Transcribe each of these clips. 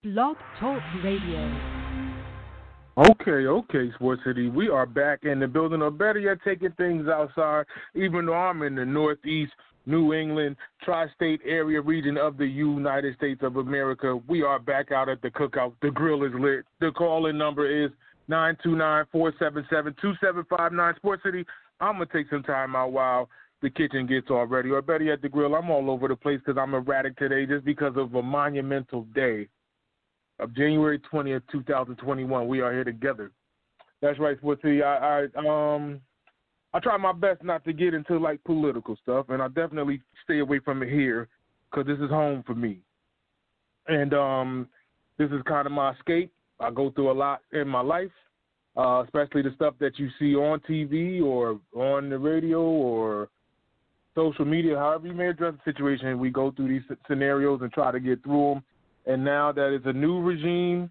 Blog Talk Radio. Okay, Sports City. We are back in the building, or better yet, taking things outside, even though I'm in the Northeast, New England, tri-state area region of the United States of America. We are back out at the Cookout. The grill is lit. The call-in number is 929-477-2759. Sports City, I'm going to take some time out while the kitchen gets all ready, or better yet, the grill. I'm all over the place because I'm erratic today just because of a monumental day of January 20th, 2021. We are here together. That's right, Sports City. I try my best not to get into, like, political stuff, and I definitely stay away from it here because this is home for me. And this is kind of my escape. I go through a lot in my life, especially the stuff that you see on TV or on the radio or social media, however you may address the situation. We go through these scenarios and try to get through them. And now that it's a new regime,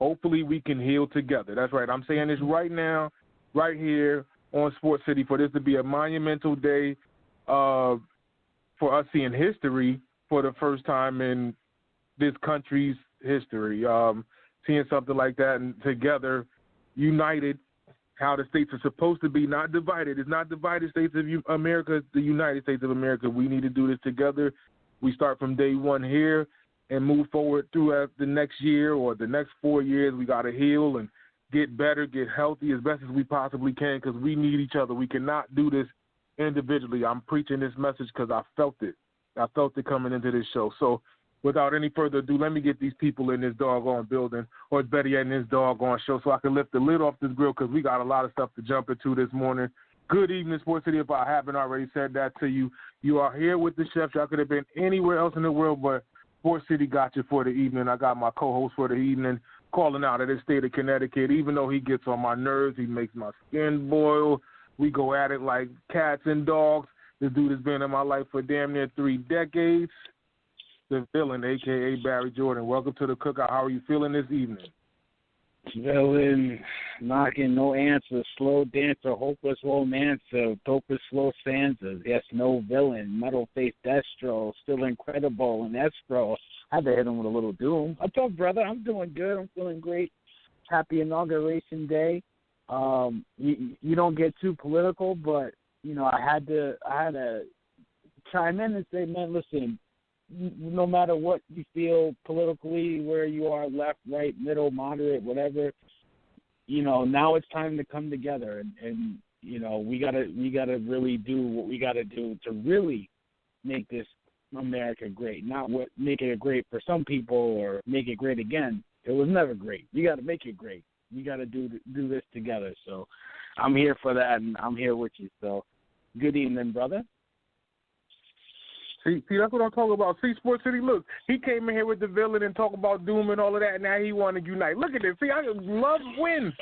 hopefully we can heal together. That's right. I'm saying this right now, right here on Sports City, for this to be a monumental day for us seeing history for the first time in this country's history. Seeing something like that and together, united, how the states are supposed to be, not divided. It's not divided states of America, it's the United States of America. We need to do this together. We start from day one here and move forward throughout the next year or the next 4 years. We got to heal and get better, get healthy as best as we possibly can because we need each other. We cannot do this individually. I'm preaching this message because I felt it. I felt it coming into this show. So without any further ado, let me get these people in this doggone building, or better yet, in this doggone show, so I can lift the lid off this grill because we got a lot of stuff to jump into this morning. Good evening, Sports City. If I haven't already said that to you, you are here with the chef. Y'all could have been anywhere else in the world, but Sports City got you for the evening. I got my co-host for the evening calling out of the state of Connecticut. Even though he gets on my nerves, he makes my skin boil. We go at it like cats and dogs. This dude has been in my life for damn near 3 decades. The villain, a.k.a. Barry Jordan. Welcome to the Cookout. How are you feeling this evening? Villain, knocking, no answer, slow dancer, hopeless romancer, dopest slow stanzas. Yes, no villain, metal face Destro, still incredible and escrow. I had to hit him with a little doom. What's up, brother? I'm doing good. I'm feeling great. Happy Inauguration Day. You don't get too political, but you know I had to chime in and say, man, listen. No matter what you feel politically, where you are, left, right, middle, moderate, whatever, you know, now it's time to come together and you know, we gotta really do what we gotta do to really make this America great. Not what make it great for some people or make it great again. It was never great. You gotta make it great. You gotta do this together. So I'm here for that and I'm here with you. So good evening, brother. See, that's what I'm talking about. See, Sports City, look, he came in here with the villain and talk about doom and all of that, and now he want to unite. Look at this. See, I love wins.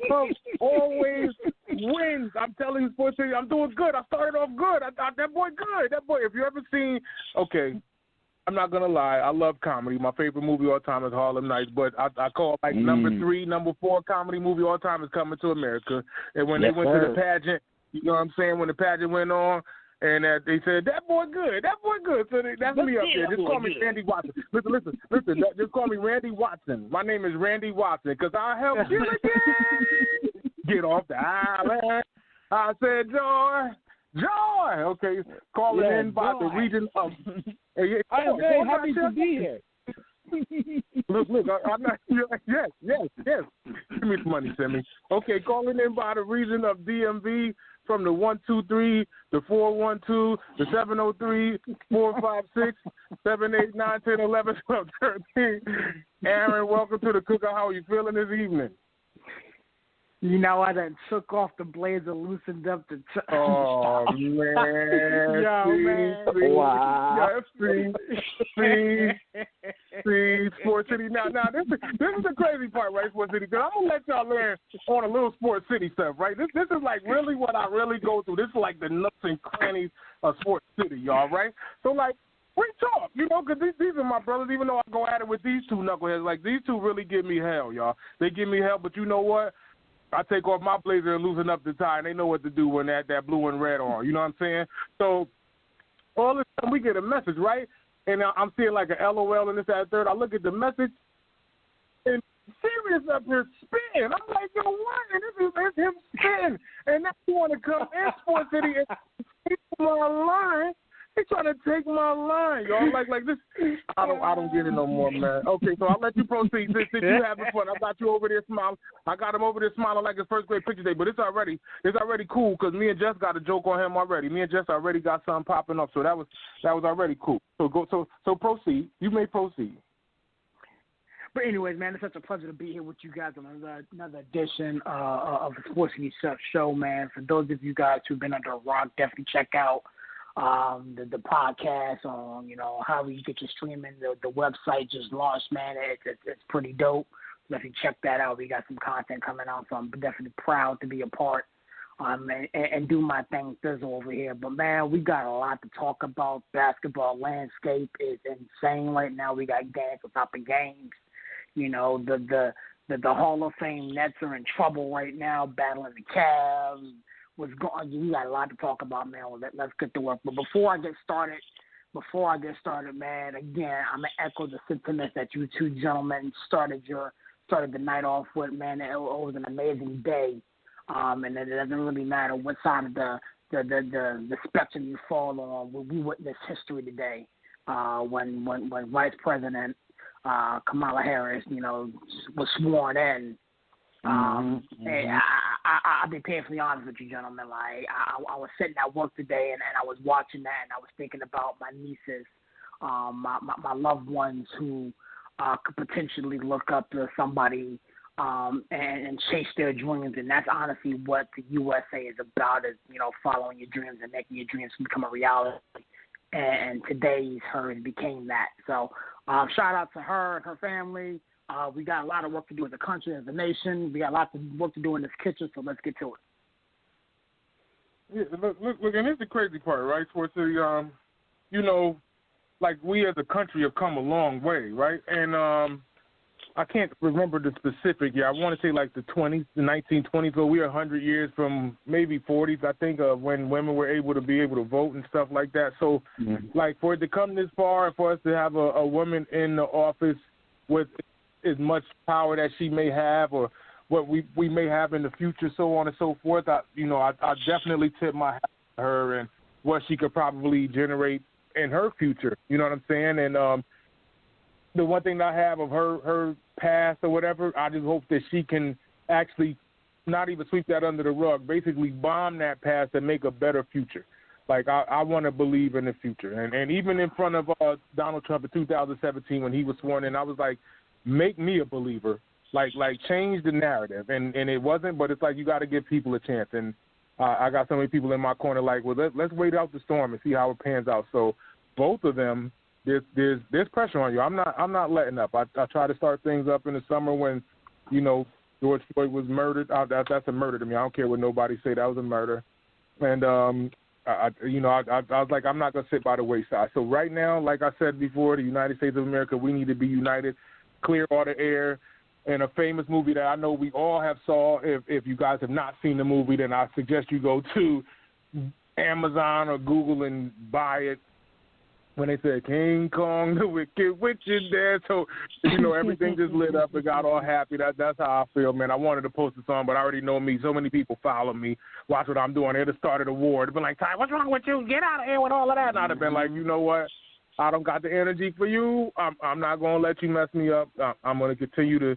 Trump always wins. I'm telling you, Sports City, I'm doing good. I started off good. That boy good. That boy, if you ever seen, okay, I'm not going to lie. I love comedy. My favorite movie all time is Harlem Nights, but I call it like number 3, number 4 comedy movie all time is Coming to America. And when they went to the pageant, you know what I'm saying, when the pageant went on, and they said, that boy good. So that's me up there. Just call me Randy Watson. Listen. Just call me Randy Watson. My name is Randy Watson because I help you again. Get off the island. I said, joy. Okay, calling in by the region of. I'm very happy to be here. Look, I'm not. Yes. Give me the money, Sammy. Okay, calling in by the region of DMV. From the 123, the 412, the 703, 456, 789, 10, 11, 12, 13. Aaron, welcome to the Cookout. How are you feeling this evening? You know, I done took off the blades and loosened up the... Oh, man. Yo, man. Wow. See, Sports City. Now, this is the crazy part, right, Sports City? Because I'm going to let y'all learn on a little Sports City stuff, right? This is like really what I really go through. This is like the nooks and crannies of Sports City, y'all, right? So, like, we talk, you know, because these are my brothers, even though I go at it with these two knuckleheads. Like, these two really give me hell, y'all. They give me hell, but you know what? I take off my blazer and loosen up the tie, and they know what to do when that blue and red on. You know what I'm saying? So all of a sudden we get a message, right? And I'm seeing like an LOL and this, that, and third. I look at the message, and Sirius up here spitting. I'm like, yo, what? And it's him spitting. And now you want to come in Sports City and take my line. He's trying to take my line, y'all. Like this. I don't get it no more, man. Okay, so I'll let you proceed. Since you having fun, I got you over there smiling. I got him over there smiling like his first grade picture day. But it's already cool because me and Jess got a joke on him already. Me and Jess already got something popping up, so that was already cool. So proceed. You may proceed. But anyways, man, it's such a pleasure to be here with you guys on another edition of the Sports City Show, man. For those of you guys who've been under a rock, definitely check out the podcast on, however you get your streaming. The website just launched, man. It's pretty dope. Definitely check that out. We got some content coming out, so I'm definitely proud to be a part and do my thing thizzle over here. But, man, we got a lot to talk about. Basketball landscape is insane right now. We got games on top of games. The Hall of Fame Nets are in trouble right now, battling the Cavs. What's going? We got a lot to talk about, man. Let's get to work. But before I get started, man, again, I'm gonna echo the sentiments that you two gentlemen started the night off with, man. It was an amazing day, and it doesn't really matter what side of the spectrum you fall on. We witnessed history today when Vice President Kamala Harris, was sworn in. Hey, I'll be painfully honest with you, gentlemen. Like I was sitting at work today, and I was watching that, and I was thinking about my nieces, my loved ones who could potentially look up to somebody and chase their dreams. And that's honestly what the USA is about: is following your dreams and making your dreams become a reality. And today's hers became that. So shout out to her and her family. We got a lot of work to do as a country, as a nation. We got a lot of work to do in this kitchen, so let's get to Yeah, it. look, and it's the crazy part, right? Sports City, like we as a country have come a long way, right? And I can't remember the specific year. I want to say like the 1920s, but we're 100 years from maybe 40s, I think, when women were able to vote and stuff like that. So, like, for it to come this far and for us to have a woman in the office with as much power that she may have or what we may have in the future, so on and so forth, I definitely tip my hat to her and what she could probably generate in her future. You know what I'm saying? And the one thing that I have of her past or whatever, I just hope that she can actually not even sweep that under the rug, basically bomb that past and make a better future. Like, I want to believe in the future. And even in front of Donald Trump in 2017 when he was sworn in, I was like, make me a believer. Like change the narrative. And it wasn't, but it's like you got to give people a chance. And I got so many people in my corner like, well, let's wait out the storm and see how it pans out. So both of them, there's pressure on you. I'm not letting up. I try to start things up in the summer when, George Floyd was murdered. That's a murder to me. I don't care what nobody say. That was a murder. And I was like, I'm not gonna sit by the wayside. So right now, like I said before, the United States of America, we need to be united, clear all the air. And a famous movie that I know we all have saw. If you guys have not seen the movie, then I suggest you go to Amazon or Google and buy it. When they said King Kong, the Wicked Witch is there, so everything just lit up and got all happy. That's how I feel, man. I wanted to post a song, but I already know me. So many people follow me. Watch what I'm doing. They'd have started a war. They'd been like, Ty, what's wrong with you? Get out of here with all of that. And I'd have been like, you know what? I don't got the energy for you. I'm not gonna let you mess me up. I'm gonna continue to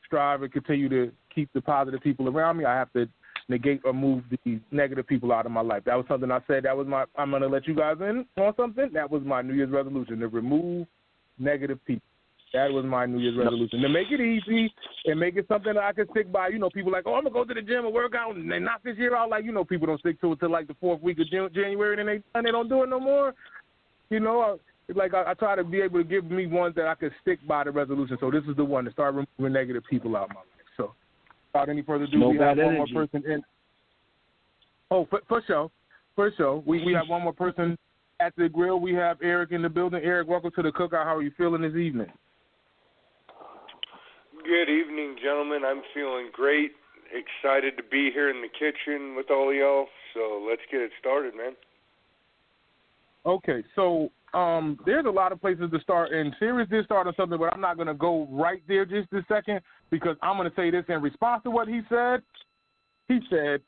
strive and continue to keep the positive people around me. I have to negate or move the negative people out of my life. That was something I said. I'm going to let you guys in on something. That was my New Year's resolution, to remove negative people. That was my New Year's resolution. To make it easy and make it something that I can stick by. People like, oh, I'm going to go to the gym and work out and they knock this year out. Like, people don't stick to it till like the fourth week of January and then they don't do it no more. I try to be able to give me ones that I can stick by the resolution. So this is the one, to start removing negative people out of my life. So without any further ado, we have one more person in. Oh, for sure. We have one more person at the grill. We have Eric in the building. Eric, welcome to the Cookout. How are you feeling this evening? Good evening, gentlemen. I'm feeling great. Excited to be here in the kitchen with all y'all. So let's get it started, man. Okay, so there's a lot of places to start, and Sirius did start on something, but I'm not going to go right there just a second because I'm going to say this in response to what he said. He said,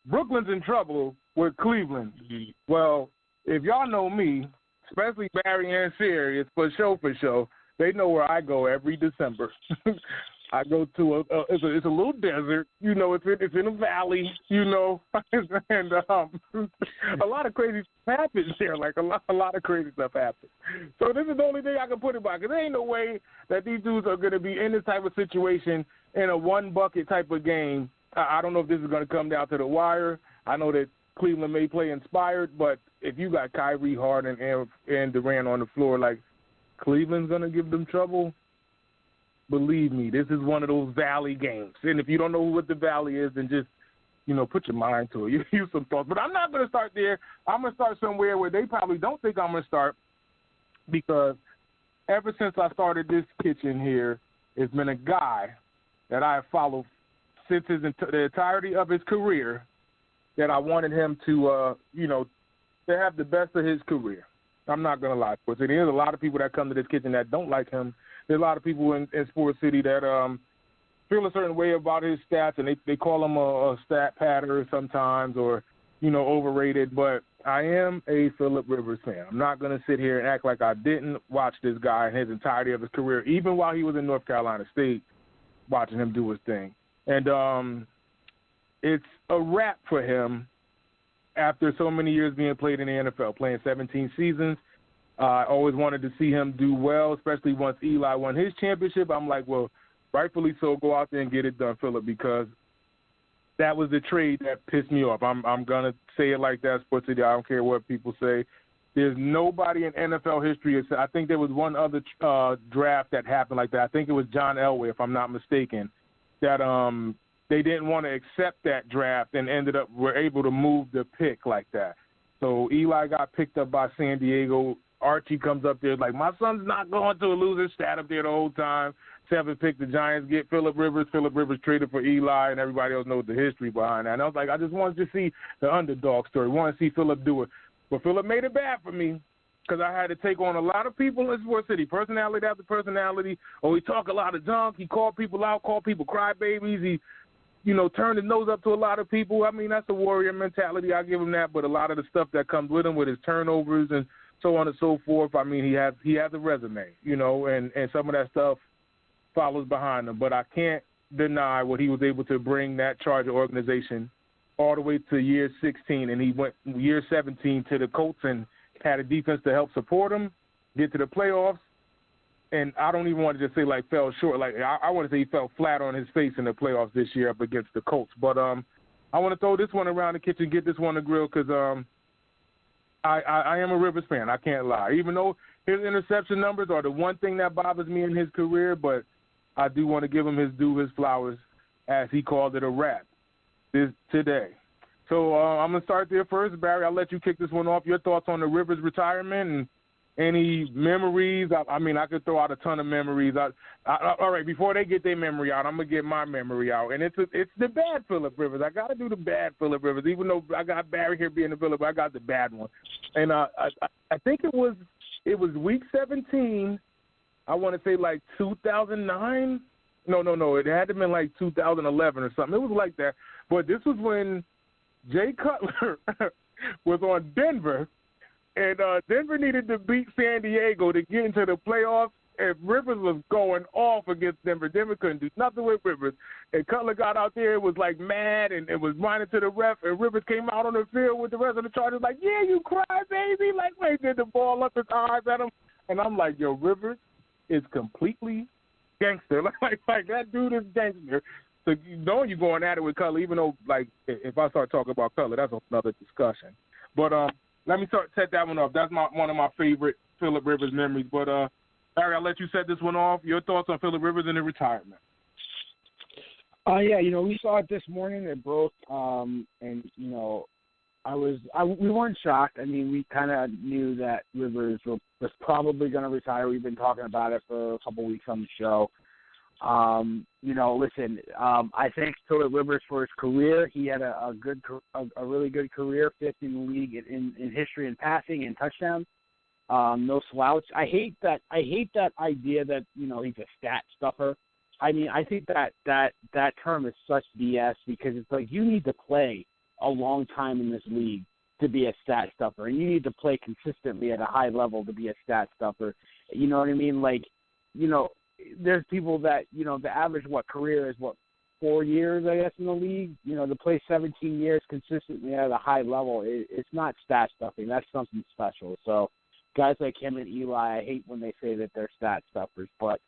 Brooklyn's in trouble with Cleveland. Mm-hmm. Well, if y'all know me, especially Barry and Sirius, for show, they know where I go every December. I go to it's a little desert, you know. It's in a valley, you know, and a lot of crazy stuff happens there. Like a lot of crazy stuff happens. So this is the only thing I can put it by, because there ain't no way that these dudes are going to be in this type of situation in a one bucket type of game. I don't know if this is going to come down to the wire. I know that Cleveland may play inspired, but if you got Kyrie, Harden, and Durant on the floor, like Cleveland's going to give them trouble. Believe me, this is one of those valley games. And if you don't know what the valley is, then just, you know, put your mind to it. Use some thoughts. But I'm not going to start there. I'm going to start somewhere where they probably don't think I'm going to start, because ever since I started this kitchen here, it's been a guy that I have followed since the entirety of his career, that I wanted him to, to have the best of his career. I'm not going to lie. But there's a lot of people that come to this kitchen that don't like him. There's a lot of people in Sports City that feel a certain way about his stats, and they call him a stat patter sometimes, or, overrated. But I am a Phillip Rivers fan. I'm not going to sit here and act like I didn't watch this guy in his entirety of his career, even while he was in North Carolina State, watching him do his thing. And it's a wrap for him after so many years being played in the NFL, playing 17 seasons. I always wanted to see him do well, especially once Eli won his championship. I'm like, well, rightfully so, go out there and get it done, Phillip, because that was the trade that pissed me off. I'm going to say it like that, Sports City. I don't care what people say. There's nobody in NFL history. I think there was one other draft that happened like that. I think it was John Elway, if I'm not mistaken, that they didn't want to accept that draft and were able to move the pick like that. So Eli got picked up by San Diego. Archie comes up there like, my son's not going to a loser, sat up there the whole time. 7th pick, the Giants get Phillip Rivers. Phillip Rivers traded for Eli, and everybody else knows the history behind that. And I was like, I just wanted to see the underdog story. Want to see Phillip do it. But Phillip made it bad for me, because I had to take on a lot of people in Sports City, personality after personality. Oh, he talk a lot of junk. He called people out, called people crybabies. He, turned his nose up to a lot of people. I mean, that's a warrior mentality. I give him that. But a lot of the stuff that comes with him, with his turnovers and so on and so forth, I mean, he has a resume, and some of that stuff follows behind him. But I can't deny what he was able to bring that Charger organization all the way to year 16, and he went year 17 to the Colts and had a defense to help support him, get to the playoffs. And I don't even want to just say, fell short. I want to say he fell flat on his face in the playoffs this year up against the Colts. But I want to throw this one around the kitchen, get this one to grill, because I am a Rivers fan. I can't lie. Even though his interception numbers are the one thing that bothers me in his career, but I do want to give him his due, his flowers, as he called it a wrap today. So I'm going to start there first. Barry, I'll let you kick this one off. Your thoughts on the Rivers retirement and any memories? I mean, I could throw out a ton of memories. All right, before they get their memory out, I'm going to get my memory out. And it's the bad Phillip Rivers. I got to do the bad Phillip Rivers. Even though I got Barry here being the Phillip, I got the bad one. And I think it was week 17, I want to say 2009. No. It had to have been 2011 or something. It was like that. But this was when Jay Cutler was on Denver. And Denver needed to beat San Diego to get into the playoffs, and Rivers was going off against Denver. Denver couldn't do nothing with Rivers. And Cutler got out there, was mad, and was whining to the ref, and Rivers came out on the field with the rest of the Chargers yeah, you cry, baby. They did the ball up his eyes at him. And I'm like, yo, Rivers is completely gangster. That dude is gangster. So you're going at it with Cutler, even though, if I start talking about Cutler, that's another discussion. But let me set that one off. That's one of my favorite Phillip Rivers memories. But, Barry, I'll let you set this one off. Your thoughts on Phillip Rivers and the retirement? Yeah, we saw it this morning. It broke, and, we weren't shocked. I mean, we kind of knew that Rivers was probably going to retire. We've been talking about it for a couple weeks on the show. Listen, I think Phillip Rivers for his career, he had a really good career, 5th in the league in history in passing and touchdowns. No slouch. I hate that idea that, you know, he's a stat stuffer. I mean, I think that term is such BS because it's like you need to play a long time in this league to be a stat stuffer, and you need to play consistently at a high level to be a stat stuffer. You know what I mean? Like, you know, there's people that, you know, the average career is 4 years, I guess, in the league. You know, to play 17 years consistently at a high level, it's not stat stuffing. That's something special. So guys like him and Eli, I hate when they say that they're stat stuffers, but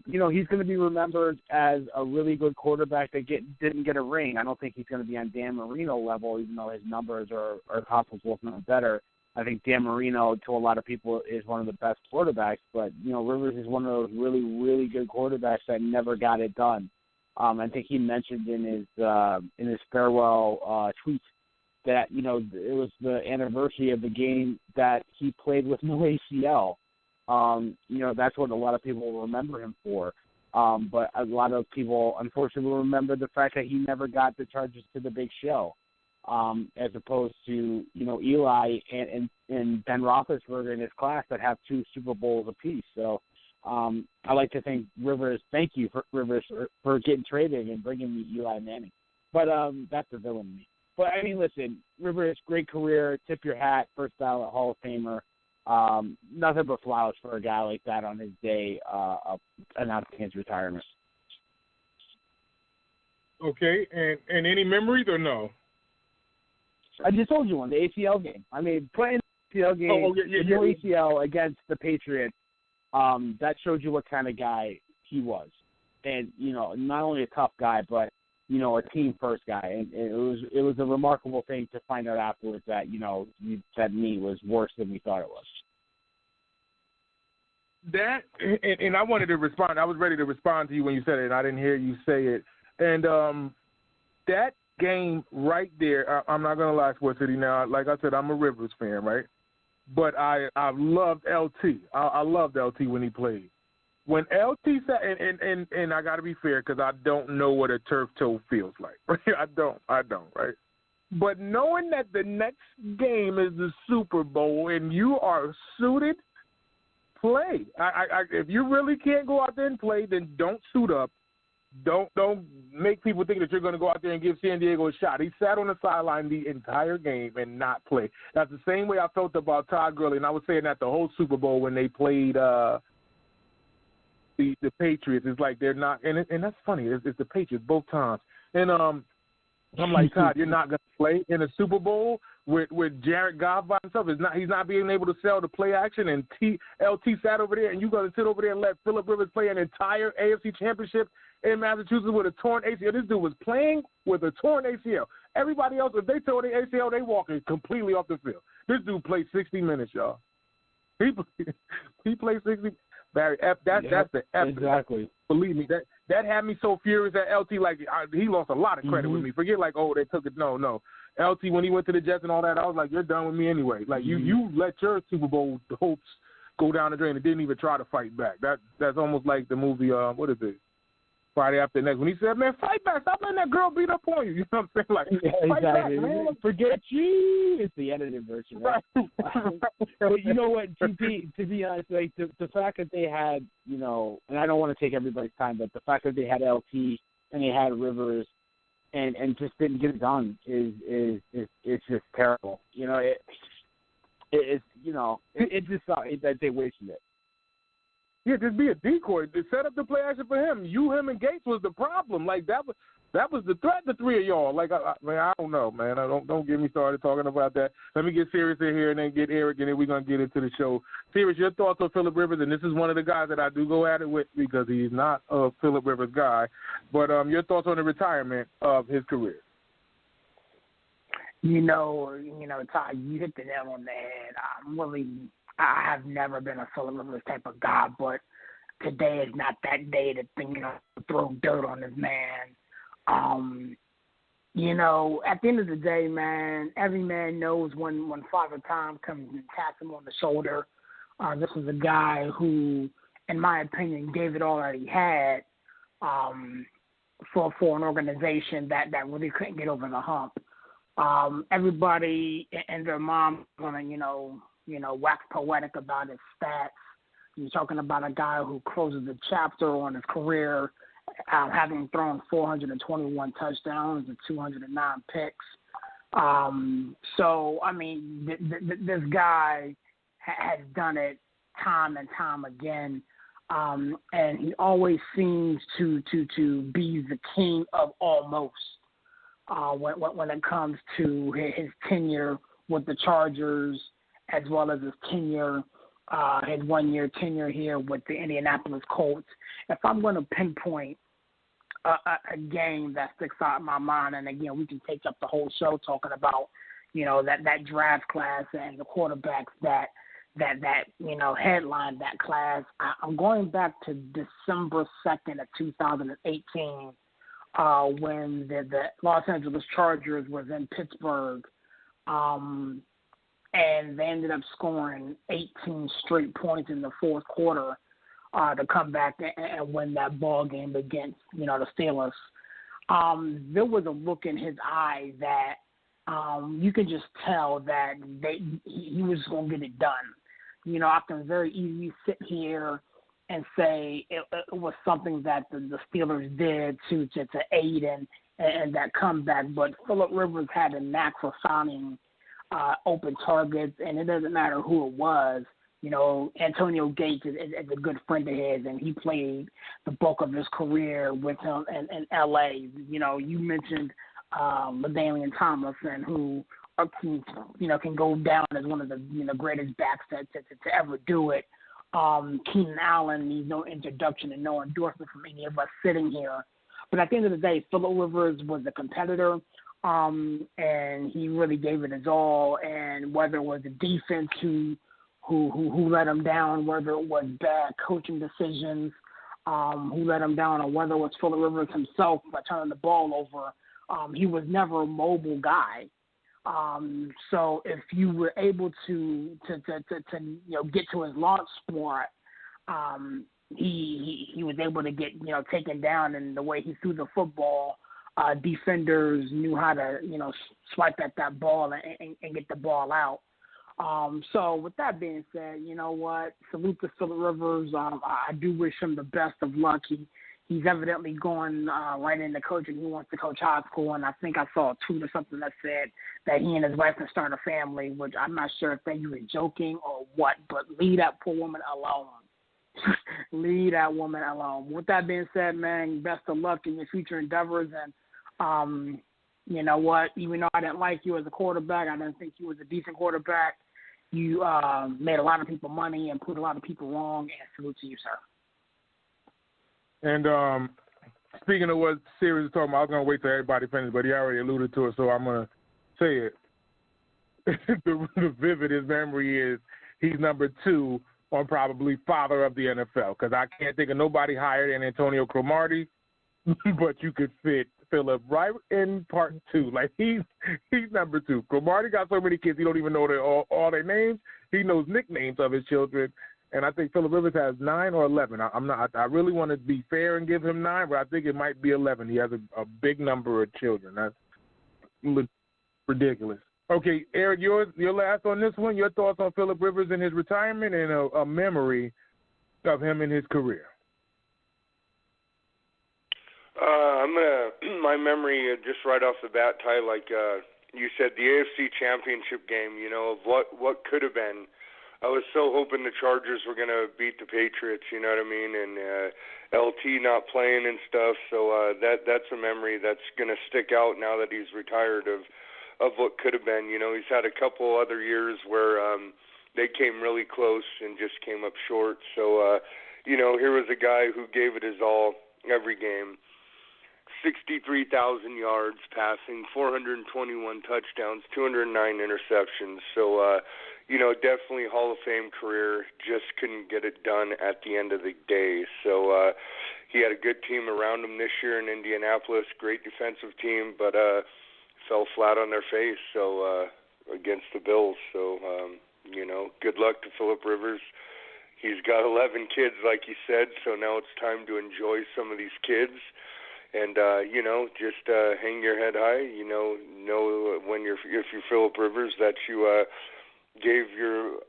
you know, he's going to be remembered as a really good quarterback that didn't get a ring. I don't think he's going to be on Dan Marino level, even though his numbers are comparable, if not better. I think Dan Marino, to a lot of people, is one of the best quarterbacks. But, you know, Rivers is one of those really, really good quarterbacks that never got it done. I think he mentioned in his farewell tweet that, you know, it was the anniversary of the game that he played with no ACL. You know, that's what a lot of people will remember him for. But a lot of people, unfortunately, will remember the fact that he never got the Chargers to the big show, as opposed to, you know, Eli and Ben Roethlisberger in his class that have 2 Super Bowls apiece. So I like to thank Rivers. Thank you, Rivers, for getting traded and bringing me Eli Manning. But that's the villain in me. But, I mean, listen, Rivers, great career, tip your hat, first ballot Hall of Famer. Nothing but flowers for a guy like that on his day of announcing his retirement. Okay, and any memories or no? I just told you one, the ACL game. I mean, playing the ACL game with no ACL against the Patriots, that showed you what kind of guy he was. And, you know, not only a tough guy, but, you know, a team-first guy. And it was a remarkable thing to find out afterwards that, you know, that knee was worse than we thought it was. That, and I wanted to respond. I was ready to respond to you when you said it, and I didn't hear you say it. And that game right there, I'm not going to lie, Sports City. Now, like I said, I'm a Rivers fan, right? But I loved LT. I loved LT when he played. When LT sat, and I got to be fair because I don't know what a turf toe feels like. I don't, right? But knowing that the next game is the Super Bowl and you are suited, play. If you really can't go out there and play, then don't suit up. Don't make people think that you're going to go out there and give San Diego a shot. He sat on the sideline the entire game and not play. That's the same way I felt about Todd Gurley, and I was saying that the whole Super Bowl when they played the Patriots. It's like they're not, and that's funny. It's the Patriots both times. And I'm like, Todd, you're not going to play in a Super Bowl with Jared Goff by himself. He's not being able to sell the play action, and LT sat over there, and you're going to sit over there and let Phillip Rivers play an entire AFC championship in Massachusetts with a torn ACL. This dude was playing with a torn ACL. Everybody else, if they tore their ACL, they walking completely off the field. This dude played 60 minutes, y'all. He played 60. Barry, that's the F. Exactly. Believe me, that had me so furious at LT. Like he lost a lot of credit with me. Forget like, oh, they took it. No. LT, when he went to the Jets and all that, I was like, you're done with me anyway. Like you let your Super Bowl hopes go down the drain and didn't even try to fight back. That's almost like the movie. What is it? Friday After Next, when he said, man, fight back. Stop letting that girl beat up on you. You know what I'm saying? Like, fight back, man. Forget you. It's the edited version, right? But you know what, to be honest, like the fact that they had, you know, and I don't want to take everybody's time, but the fact that they had LT and they had Rivers and just didn't get it done is just terrible. You know, it's you know, it just that they wasted it. Yeah, just be a decoy. To set up the play action for him. Him, and Gates was the problem. Like that was the threat. The three of y'all. Like I don't know, man. Don't get me started talking about that. Let me get serious in here and then get Eric, and then we're gonna get into the show. Serious, your thoughts on Phillip Rivers? And this is one of the guys that I do go at it with because he's not a Phillip Rivers guy. But your thoughts on the retirement of his career? You know, Todd, you hit the nail on the head. I have never been a Phillip Rivers type of guy, but today is not that day to throw dirt on this man. You know, at the end of the day, man, every man knows when Father Time comes and taps him on the shoulder. This was a guy who, in my opinion, gave it all that he had for an organization that really couldn't get over the hump. Everybody and their mom gonna, wax poetic about his stats. You're talking about a guy who closes the chapter on his career, having thrown 421 touchdowns and 209 picks. So, I mean, this guy has done it time and time again, and he always seems to be the king of almost when it comes to his tenure with the Chargers, as well as his tenure, his 1-year tenure here with the Indianapolis Colts. If I'm going to pinpoint a game that sticks out in my mind, and again, we can take up the whole show talking about, that draft class and the quarterbacks that headlined that class. I'm going back to December 2nd of 2018 when the Los Angeles Chargers was in Pittsburgh, and they ended up scoring 18 straight points in the fourth quarter to come back and win that ball game against, the Steelers. There was a look in his eye that you could just tell that he was going to get it done. I can very easily sit here and say it was something that the Steelers did to aid and that comeback, but Phillip Rivers had a knack for finding open targets, and it doesn't matter who it was. Antonio Gates is a good friend of his, and he played the bulk of his career with him in L.A. You mentioned LaDainian Tomlinson, who can go down as one of the greatest backs to ever do it. Keenan Allen needs no introduction and no endorsement from any of us sitting here. But at the end of the day, Phillip Rivers was a competitor, and he really gave it his all. And whether it was the defense who let him down, whether it was bad coaching decisions who let him down, or whether it was Phillip Rivers himself by turning the ball over, he was never a mobile guy. So if you were able to get to his launch spot, he was able to get taken down, and the way he threw the football, defenders knew how to swipe at that ball and get the ball out. So with that being said, salute to Phillip Rivers. I do wish him the best of luck. He's evidently going right into coaching. He wants to coach high school, and I think I saw a tweet or something that said that he and his wife can start a family, which I'm not sure if they were joking or what, but leave that poor woman alone. Leave that woman alone. With that being said, man, best of luck in your future endeavors, and you know what? Even though I didn't like you as a quarterback, I didn't think you was a decent quarterback. You made a lot of people money and put a lot of people wrong, and salute to you, sir. And speaking of what Sirius is talking about, I was going to wait till everybody finished, but he already alluded to it, so I'm going to say it. the vividest memory is he's number 2 on probably father of the NFL, because I can't think of nobody higher than Antonio Cromartie, but you could fit Phillip right in part 2. Like, he's number 2. Cromartie got so many kids he don't even know all their names. He knows nicknames of his children. And I think Phillip Rivers has 9 or 11. I really want to be fair and give him 9, but I think it might be 11. He has a big number of children. That's ridiculous. Okay, Eric, your last on this one. Your thoughts on Phillip Rivers and his retirement, and a memory of him in his career. My memory, just right off the bat, Ty, like you said, the AFC Championship game. Of what could have been. I was so hoping the Chargers were going to beat the Patriots, you know what I mean, and LT not playing and stuff. So that's a memory that's going to stick out now that he's retired of what could have been. He's had a couple other years where they came really close and just came up short. So, here was a guy who gave it his all every game. 63,000 yards passing, 421 touchdowns, 209 interceptions. So, definitely Hall of Fame career. Just couldn't get it done at the end of the day. So he had a good team around him this year in Indianapolis, great defensive team, but fell flat on their face against the Bills. So, good luck to Phillip Rivers. He's got 11 kids, like you said, so now it's time to enjoy some of these kids. And, just hang your head high. Know when if you're Phillip Rivers that you gave your,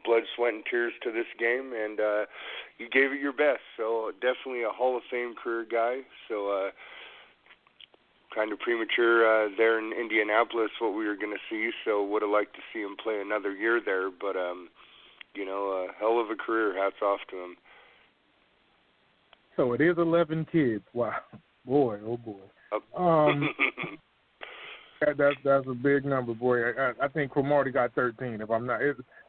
blood, sweat, and tears to this game, and you gave it your best. So definitely a Hall of Fame career guy. So kind of premature there in Indianapolis what we were going to see. So would have liked to see him play another year there. But, a hell of a career. Hats off to him. So it is 11 kids. Wow. Boy, oh boy. That's a big number, boy. I think Cromartie got 13. If I'm not,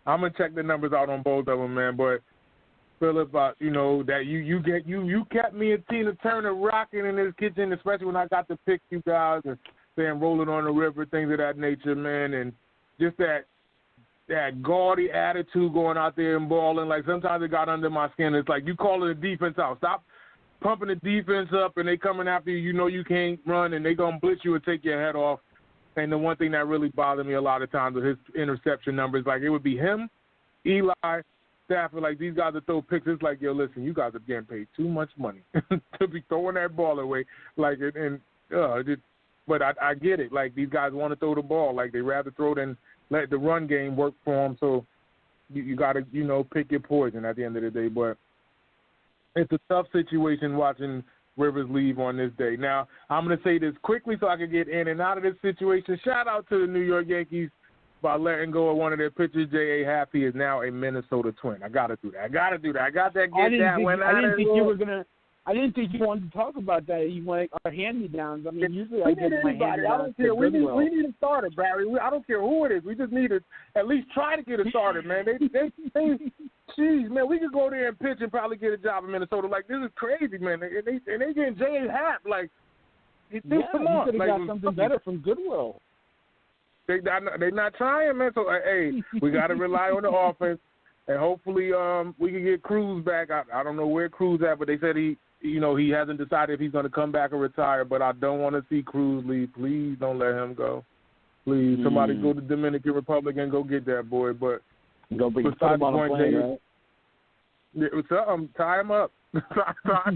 I'm gonna check the numbers out on both of them, man. But Phillip, that you kept me and Tina Turner rocking in this kitchen, especially when I got to pick you guys and saying rolling on the river, things of that nature, man, and just that gaudy attitude going out there and balling. Like sometimes it got under my skin. It's like you calling the defense out. Stop pumping the defense up, and they coming after you. You know you can't run, and they gonna blitz you and take your head off. And the one thing that really bothered me a lot of times with his interception numbers, like it would be him, Eli, Stafford, like these guys that throw picks. It's like, yo, listen, you guys are getting paid too much money to be throwing that ball away. Like, but I get it. Like these guys want to throw the ball. Like they rather throw than let the run game work for them. So you got to, pick your poison at the end of the day. But it's a tough situation watching Rivers leave on this day. Now, I'm going to say this quickly so I can get in and out of this situation. Shout out to the New York Yankees by letting go of one of their pitchers, J.A. Happy, is now a Minnesota Twin. I got to do that. I got that. I didn't think you wanted to talk about that. You want our hand-me-downs. I mean, usually I get my hand-me-downs. I don't care. We need a starter, Barry. I don't care who it is. We just need to at least try to get a starter, man. Jeez, man, we could go there and pitch and probably get a job in Minnesota. Like, this is crazy, man. And they getting J.A. Happ. Like, come on. You could have got something better from Goodwill. They're not trying, man. So, hey, we got to rely on the offense. And hopefully we can get Cruz back. I don't know where Cruz at, but they said he hasn't decided if he's going to come back or retire. But I don't want to see Cruz leave. Please don't let him go. Please, somebody go to the Dominican Republic and go get that boy. But besides the point, right? Tie him up.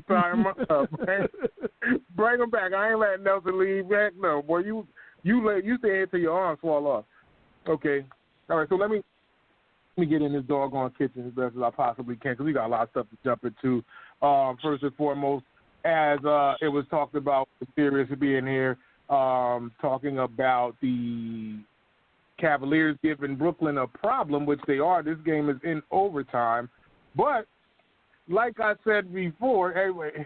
tie him up, man. Bring him back. I ain't letting Nelson leave. Heck no, boy. You stay here till your arms fall off. Okay. All right. So let me get in this doggone kitchen as best as I possibly can because we got a lot of stuff to jump into. First and foremost, as it was talked about, Sirius being here, talking about the Cavaliers giving Brooklyn a problem, which they are. This game is in overtime. But like I said before, anyway,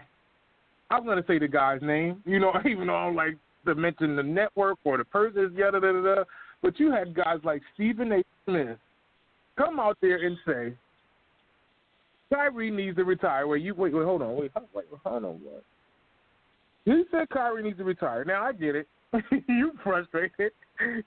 I'm going to say the guy's name, even though I don't like to mention the network or the person's yada-da-da-da. But you had guys like Stephen A. Smith come out there and say, Kyrie needs to retire. Wait, hold on. Wait, hold on. What? He said Kyrie needs to retire. Now, I get it. You frustrated.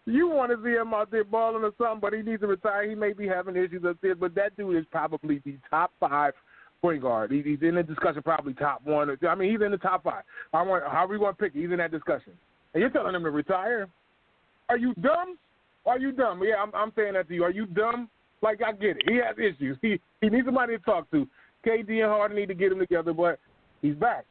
You want to see him out there balling or something, but he needs to retire. He may be having issues up there, but that dude is probably the top 5 point guard. He's in the discussion, probably top 1. I mean, he's in the top 5. However you want to pick it, he's in that discussion. And you're telling him to retire? Are you dumb? Yeah, I'm saying that to you. Are you dumb? Like, I get it. He has issues. He needs somebody to talk to. KD and Harden need to get him together, but he's back.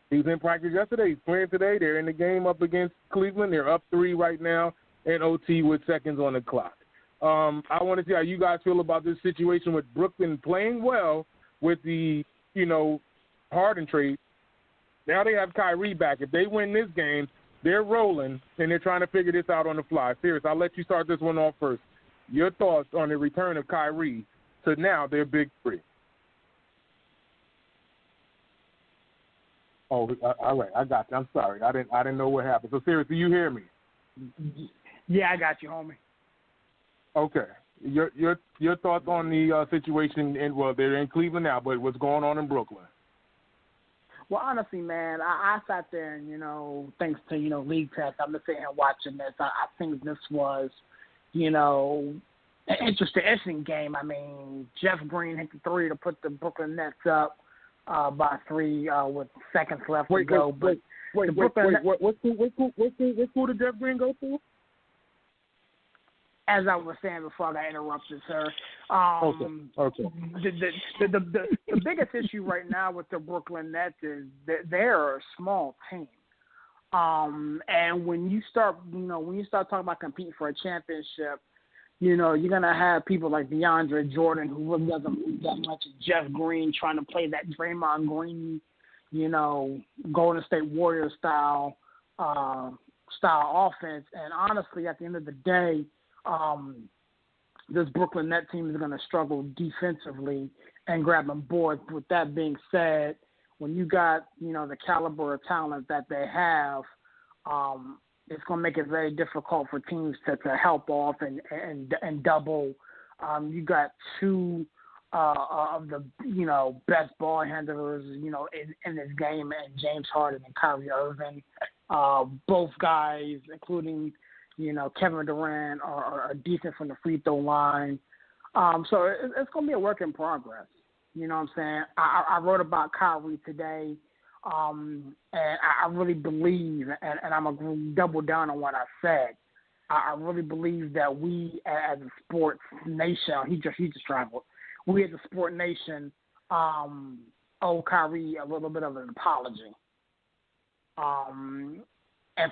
He was in practice yesterday. He's playing today. They're in the game up against Cleveland. They're up 3 right now in OT with seconds on the clock. I want to see how you guys feel about this situation with Brooklyn playing well with the, Harden trade. Now they have Kyrie back. If they win this game, they're rolling, and they're trying to figure this out on the fly. Serious, I'll let you start this one off first. Your thoughts on the return of Kyrie to now their big 3? Oh, all right, I got you. I'm sorry, I didn't know what happened. So, seriously, you hear me? Yeah, I got you, homie. Okay, your thoughts on the situation? They're in Cleveland now, but what's going on in Brooklyn? Well, honestly, man, I sat there and thanks to League Tech, I'm just sitting here watching this. I think this was an interesting game. I mean, Jeff Green hit the 3 to put the Brooklyn Nets up by 3 with seconds left to go. Wait, what school did Jeff Green go to? As I was saying before I got interrupted, sir. Okay. The biggest issue right now with the Brooklyn Nets is that they're a small team. And when you start talking about competing for a championship, you're going to have people like DeAndre Jordan, who really doesn't move that much, and Jeff Green trying to play that Draymond Green, Golden State Warriors style offense. And honestly, at the end of the day, this Brooklyn Nets team is going to struggle defensively and grabbing boards. With that being said, when you got, the caliber of talent that they have, it's going to make it very difficult for teams to help off and double. You got two of the, best ball handlers, in this game, and James Harden and Kyrie Irving. Both guys, including, Kevin Durant, are decent from the free throw line. So it's going to be a work in progress. You know what I'm saying? I wrote about Kyrie today, and I really believe, and I'm going to double down on what I said. I really believe that we as a sports nation, he just traveled. We as a sport nation owe Kyrie a little bit of an apology. And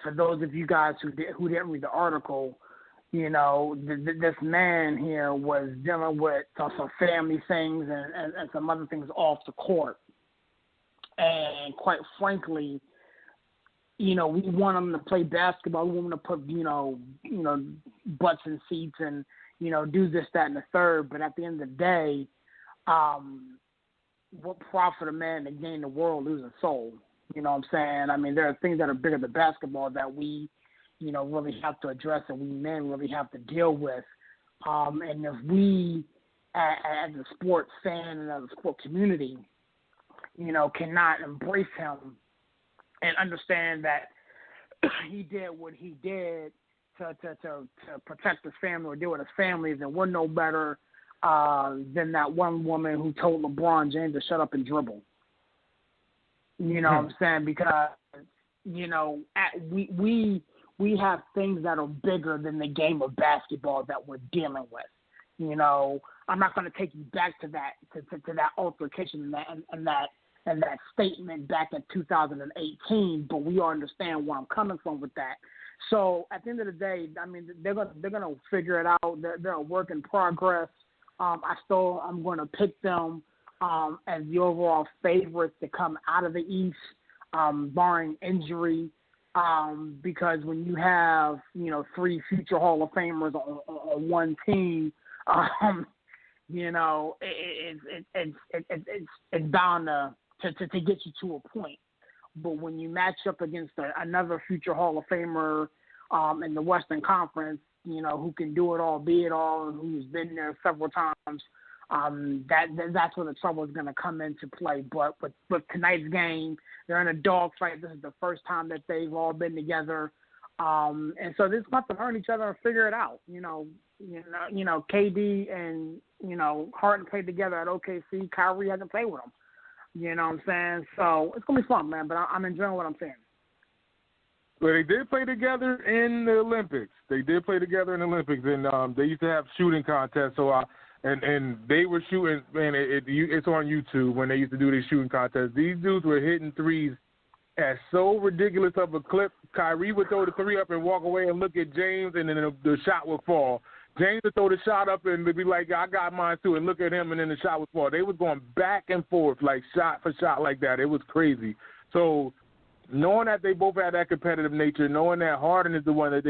for those of you guys who didn't read the article, this man here was dealing with some family things and some other things off the court. And quite frankly, we want him to play basketball. We want him to put, butts in seats and, do this, that, and the third. But at the end of the day, what profit a man to gain the world, lose a soul? You know what I'm saying? I mean, there are things that are bigger than basketball that we, really have to address and we men really have to deal with. And if we, as a sports fan and as a sport community, cannot embrace him and understand that he did what he did to protect his family or deal with his family, then we're no better than that one woman who told LeBron James to shut up and dribble. You know what I'm saying? Because, we have things that are bigger than the game of basketball that we're dealing with. I'm not going to take you back to that to that altercation and that statement back in 2018, but we all understand where I'm coming from with that. So at the end of the day, I mean, they're gonna figure it out. They're a work in progress. I'm going to pick them as the overall favorites to come out of the East, barring injury, because when you have, three future Hall of Famers on one team, it's bound to get you to a point. But when you match up against another future Hall of Famer in the Western Conference, who can do it all, be it all, and who's been there several times, that's where the trouble is going to come into play. But with tonight's game, they're in a dogfight. This is the first time that they've all been together, and so they're about to learn each other and figure it out. KD and Harden played together at OKC. Kyrie hasn't played with them. You know what I'm saying? So it's gonna be fun, man. But I'm enjoying what I'm saying. Well, they did play together in the Olympics. And they used to have shooting contests. So and they were shooting, man. It's on YouTube when they used to do these shooting contests. These dudes were hitting threes at so ridiculous of a clip. Kyrie would throw the three up and walk away and look at James, and then the shot would fall. James would throw the shot up and be like, I got mine too, and look at him, and then the shot would fall. They was going back and forth, like shot for shot like that. It was crazy. So knowing that they both had that competitive nature, knowing that Harden is the one that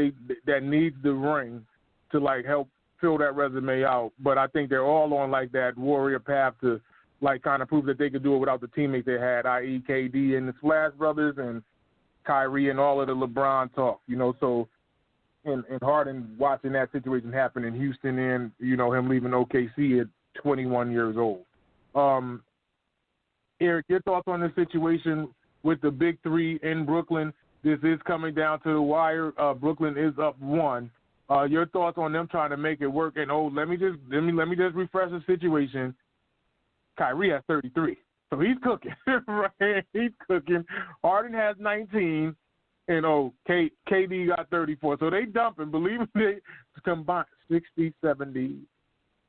needs the ring to, like, help fill that resume out. But I think they're all on, like, that warrior path to, like, kind of prove that they could do it without the teammates they had, i.e. KD and the Splash Brothers and Kyrie and all of the LeBron talk, so – and Harden watching that situation happen in Houston and, him leaving OKC at 21 years old. Eric, your thoughts on the situation with the big three in Brooklyn? This is coming down to the wire. Brooklyn is up 1. Your thoughts on them trying to make it work? And let me just refresh the situation. Kyrie has 33, so he's cooking. Right? He's cooking. Harden has 19. And KD got 34. So they dumping. Believe me, they combined 60, 70.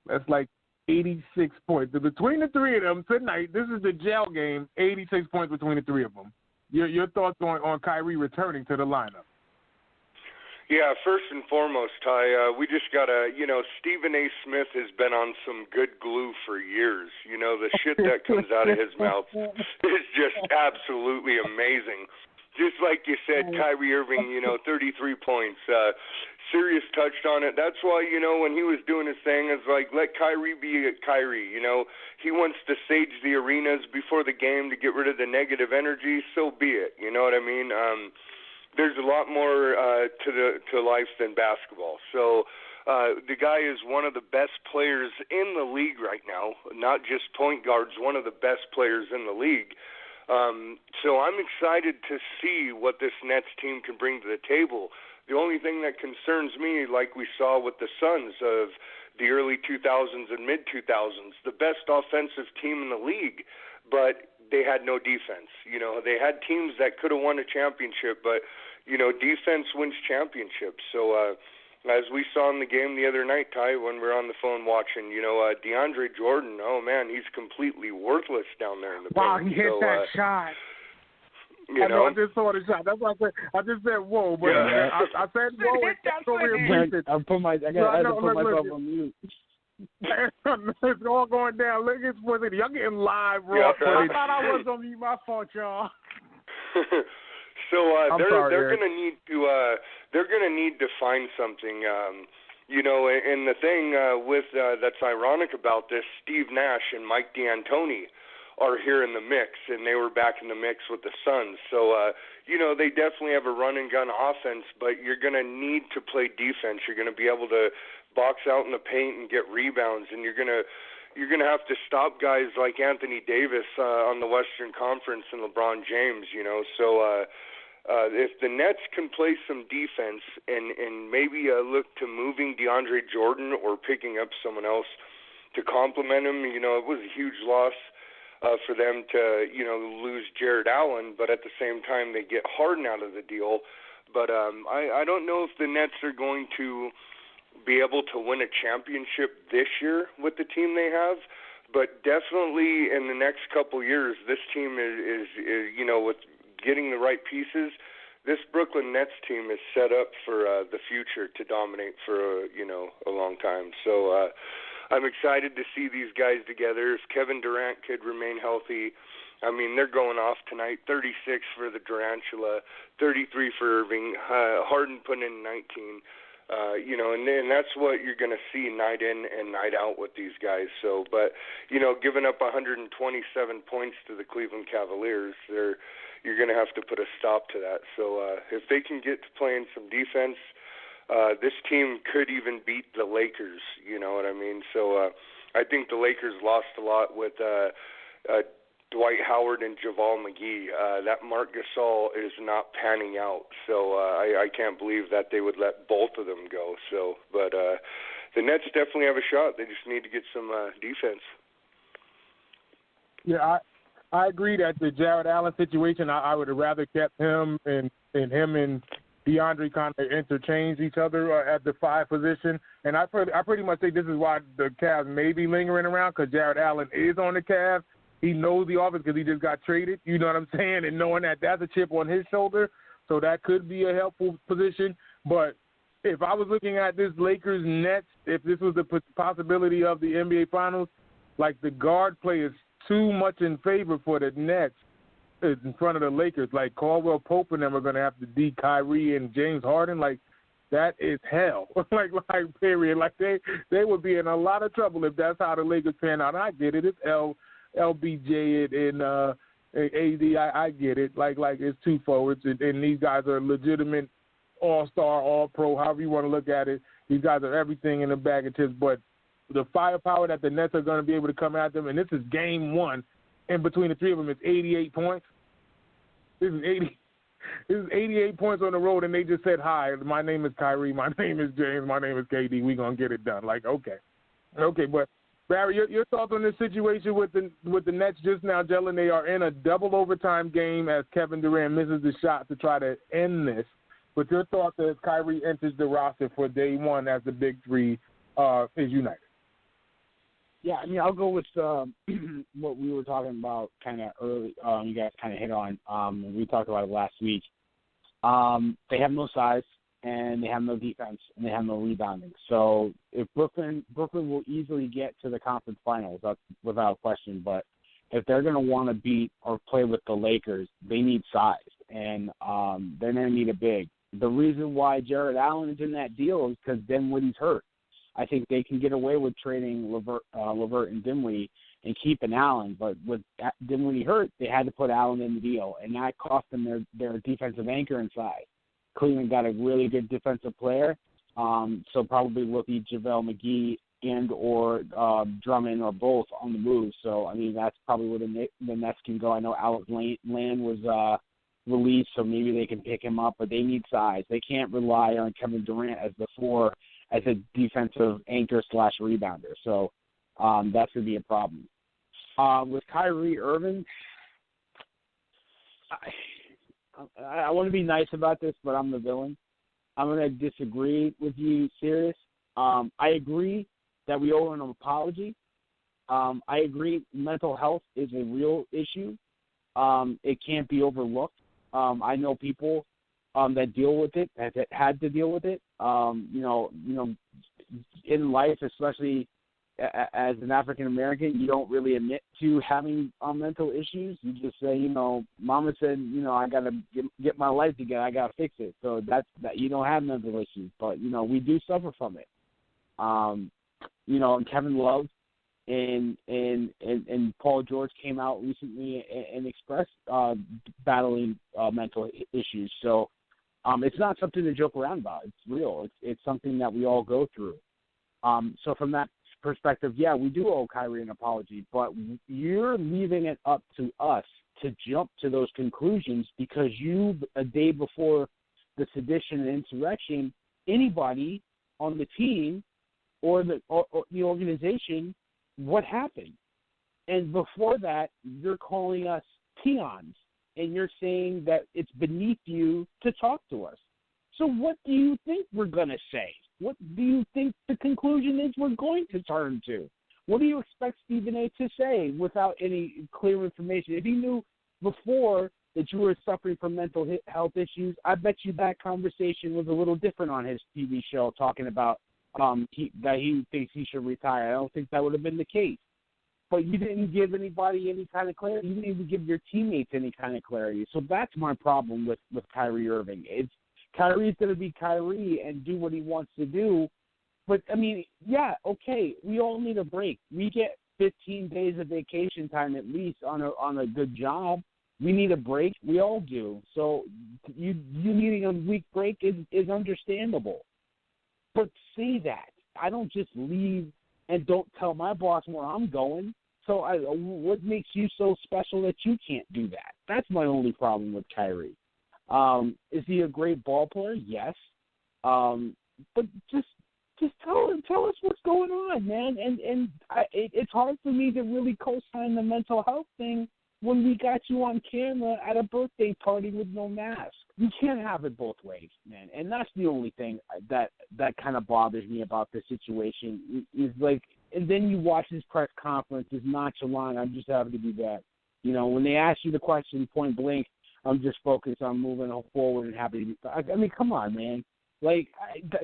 That's like 86 points. So between the three of them tonight, this is the jail game, 86 points between the three of them. Your thoughts on Kyrie returning to the lineup? Yeah, first and foremost, Ty, we just got to, Stephen A. Smith has been on some good glue for years. The shit that comes out of his mouth is just absolutely amazing. Just like you said, Kyrie Irving, 33 points. Sirius touched on it. That's why, when he was doing his thing, it's like, let Kyrie be Kyrie. He wants to sage the arenas before the game to get rid of the negative energy. So be it. You know what I mean? There's a lot more to life than basketball. So the guy is one of the best players in the league right now, not just point guards, one of the best players in the league. So I'm excited to see what this Nets team can bring to the table. The only thing that concerns me, like we saw with the Suns of the early 2000s and mid-2000s, the best offensive team in the league, but they had no defense. They had teams that could have won a championship, but defense wins championships. So as we saw in the game the other night, Ty, when we were on the phone watching, DeAndre Jordan, oh, man, he's completely worthless down there in the paint. Wow, he hit that shot. I just saw the shot. That's why I just said whoa, but yeah. I said whoa. I put myself on mute. It's all going down. Look at Sports City. Y'all getting live raw footage. I thought I was on mute. My fault, y'all. So they're going to need to find something. And the thing that's ironic about this, Steve Nash and Mike D'Antoni are here in the mix, and they were back in the mix with the Suns. So they definitely have a run and gun offense, but you're going to need to play defense. You're going to be able to box out in the paint and get rebounds, and you're going to have to stop guys like Anthony Davis on the Western Conference and LeBron James. So if the Nets can play some defense and maybe look to moving DeAndre Jordan or picking up someone else to complement him, it was a huge loss for them to lose Jared Allen, but at the same time they get Harden out of the deal. But I don't know if the Nets are going to be able to win a championship this year with the team they have, but definitely in the next couple years, this team is with getting the right pieces, this Brooklyn Nets team is set up for the future to dominate for a long time. So I'm excited to see these guys together. If Kevin Durant could remain healthy, I mean, they're going off tonight. 36 for the Durantula, 33 for Irving, Harden putting in 19. And that's what you're going to see night in and night out with these guys. So, but, giving up 127 points to the Cleveland Cavaliers, you're going to have to put a stop to that. So if they can get to playing some defense, this team could even beat the Lakers, you know what I mean? So I think the Lakers lost a lot with Dwight Howard and JaVale McGee. That Marc Gasol is not panning out, so I can't believe that they would let both of them go. So, but the Nets definitely have a shot. They just need to get some defense. Yeah, I agree that the Jared Allen situation, I would have rather kept him and DeAndre kind of interchange each other at the 5 position. And I pretty much think this is why the Cavs may be lingering around, because Jared Allen is on the Cavs. He knows the offense because he just got traded, you know what I'm saying, and knowing that that's a chip on his shoulder, so that could be a helpful position. But if I was looking at this Lakers-Nets, if this was the possibility of the NBA Finals, like the guard play is too much in favor for the Nets in front of the Lakers. Like Caldwell Pope and them are going to have to D Kyrie and James Harden. Like, that is hell. like period. Like they would be in a lot of trouble if that's how the Lakers pan out. And I get it. It's LBJ and AD. I get it. Like it's 2 forwards, and these guys are legitimate all-star, all-pro, however you want to look at it. These guys are everything in the bag of chips. But the firepower that the Nets are going to be able to come at them, and this is game 1, and between the 3 of them, it's 88 points. This is 88 points on the road, and they just said, hi, my name is Kyrie, my name is James, my name is KD. We're going to get it done. Like, okay. But, Barry, your thoughts on this situation with the Nets just now, Jalen? They are in a double overtime game as Kevin Durant misses the shot to try to end this. But your thoughts as Kyrie enters the roster for day 1 as the big 3 is united? Yeah, I mean, I'll go with what we were talking about kind of early. You guys kind of hit on. We talked about it last week. They have no size, and they have no defense, and they have no rebounding. So if Brooklyn will easily get to the conference finals, that's without question. But if they're going to want to beat or play with the Lakers, they need size, and they're going to need a big. The reason why Jared Allen is in that deal is because Dinwiddie's hurt. I think they can get away with trading LeVert and Dinwiddie and keeping Allen, but with Dinwiddie hurt, they had to put Allen in the deal, and that cost them their defensive anchor inside. Cleveland got a really good defensive player, so probably rookie JaVale McGee and or Drummond or both on the move. So, I mean, that's probably where the Nets can go. I know Alex Land was released, so maybe they can pick him up, but they need size. They can't rely on Kevin Durant as a defensive anchor / rebounder. So that's going to be a problem. With Kyrie Irving, I want to be nice about this, but I'm the villain. I'm going to disagree with you, Sirius. I agree that we owe him an apology. I agree mental health is a real issue. It can't be overlooked. I know people that deal with it, that had to deal with it. In life, especially as an African American, you don't really admit to having mental issues. You just say, Mama said, I got to get my life together. I got to fix it. So that you don't have mental issues, but we do suffer from it. And Kevin Love and Paul George came out recently and expressed battling mental issues. So it's not something to joke around about. It's real. It's something that we all go through. So from that perspective, yeah, we do owe Kyrie an apology, but you're leaving it up to us to jump to those conclusions because a day before the sedition and insurrection, anybody on the team or the organization, what happened? And before that, you're calling us peons, and you're saying that it's beneath you to talk to us. So what do you think we're going to say? What do you think the conclusion is we're going to turn to? What do you expect Stephen A. to say without any clear information? If he knew before that you were suffering from mental health issues, I bet you that conversation was a little different on his TV show, talking about that he thinks he should retire. I don't think that would have been the case. But you didn't give anybody any kind of clarity. You didn't even give your teammates any kind of clarity. So that's my problem with Kyrie Irving. Kyrie's going to be Kyrie and do what he wants to do. But, I mean, yeah, okay, we all need a break. We get 15 days of vacation time at least on a good job. We need a break. We all do. So you needing a week break is understandable. But say that. I don't just leave and don't tell my boss where I'm going. So what makes you so special that you can't do that? That's my only problem with Kyrie. Is he a great ball player? Yes. But just tell us what's going on, man. And it's hard for me to really co-sign the mental health thing when we got you on camera at a birthday party with no mask. You can't have it both ways, man. And that's the only thing that kind of bothers me about the situation is like, and then you watch his press conference, is nonchalant. I'm just happy to be back. When they ask you the question point blank, I'm just focused on moving forward and happy to be back. I mean, come on, man. Like,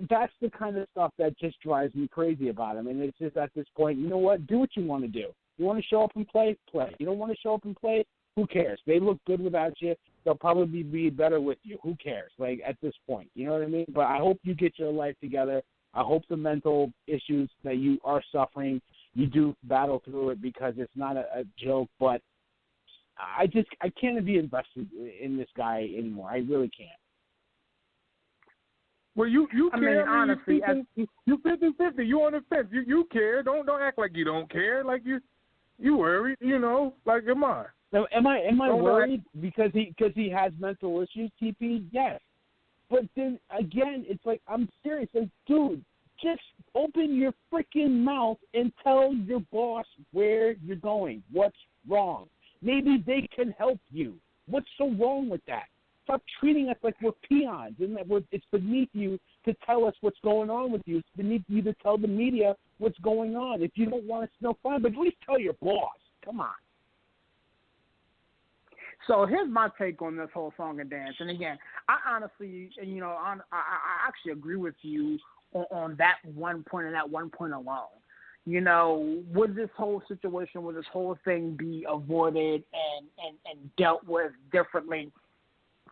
that's the kind of stuff that just drives me crazy about him. And it's just at this point, you know what? Do what you want to do. You want to show up and play? Play. You don't want to show up and play? Who cares? They look good without you. They'll probably be better with you. Who cares? Like, at this point, you know what I mean? But I hope you get your life together. I hope the mental issues that you are suffering, you do battle through it because it's not a joke. But I can't be invested in this guy anymore. I really can't. Well, you care. I mean, honestly, you 50-50. You on the fence. You care. Don't act like you don't care. Like you worried. Like come on. Now, am I worried because he has mental issues, TP? Yes. But then again, it's like, I'm serious. Like, dude, just open your freaking mouth and tell your boss where you're going. What's wrong? Maybe they can help you. What's so wrong with that? Stop treating us like we're peons and that it's beneath you to tell us what's going on with you. It's beneath you to tell the media what's going on. If you don't want us to know, fine, but at least tell your boss. Come on. So here's my take on this whole song and dance. And again, I honestly, I actually agree with you on that one point and that one point alone. Would this whole situation, would this whole thing be avoided and dealt with differently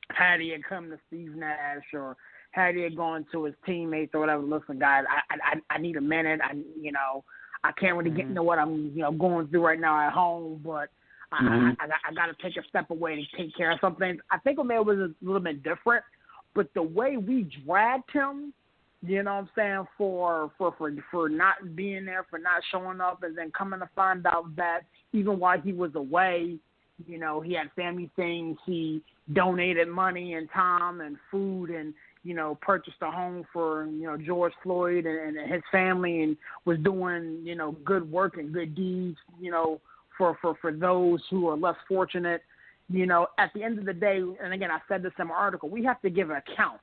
had he had come to Steve Nash or had he had gone to his teammates or whatever? Listen, guys, I need a minute. I can't really get into what I'm going through right now at home, but I got to take a step away to take care of some things. I think it was a little bit different, but the way we dragged him, you know what I'm saying, for not being there, for not showing up, and then coming to find out that even while he was away, he had family things. He donated money and time and food and, purchased a home for, George Floyd and his family, and was doing, good work and good deeds, for those who are less fortunate. At the end of the day, and again, I said this in my article, we have to give an account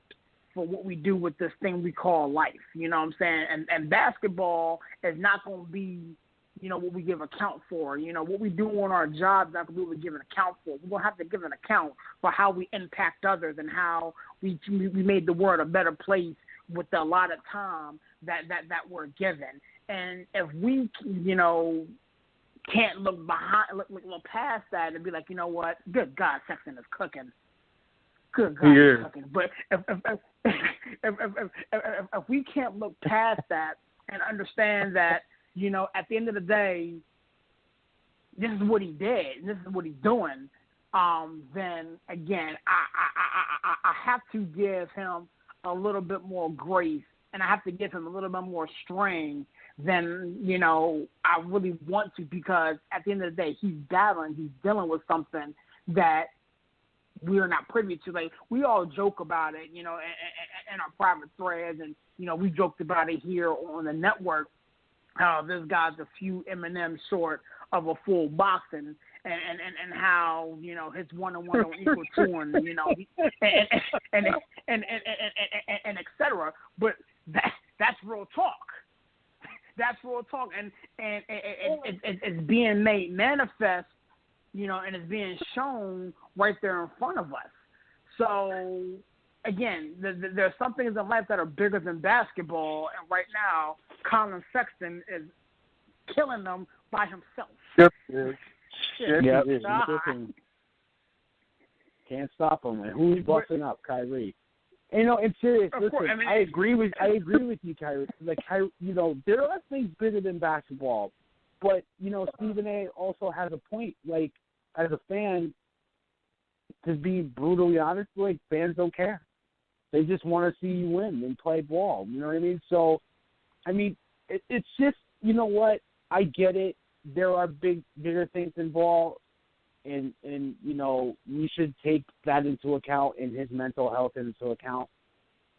for what we do with this thing we call life. You know what I'm saying? And basketball is not going to be, what we give account for. What we do on our jobs, not going to be what we give an account for. We're going to have to give an account for how we impact others and how we made the world a better place with a lot of time that we're given. And if we, can't look past that and be like, you know what? Good God, Sexton is cooking. Good God, he's cooking. But if we can't look past that and understand that, at the end of the day, this is what he did, and this is what he's doing, then again, I have to give him a little bit more grace, and I have to give him a little bit more strength than, I really want to, because at the end of the day, he's dealing with something that we're not privy to. Like, we all joke about it, in our private threads, and, we joked about it here on the network. This guy's a few M&Ms short of a full boxing, and how, his 1-on-1 don't equal 2, and, and et cetera. But that's real talk. That's real talk, and it's being made manifest, and it's being shown right there in front of us. So, again, there's some things in life that are bigger than basketball, and right now, Colin Sexton is killing them by himself. Yep. Can't stop him. And who's busting up? Kyrie. And serious. Listen, course, I agree with you, Kyrie. Like, there are things bigger than basketball, but Stephen A. also has a point. Like, as a fan, to be brutally honest, like, fans don't care. They just want to see you win and play ball. You know what I mean? So, I mean, it's just, you know what? I get it. There are bigger things involved, and we should take that into account and his mental health into account.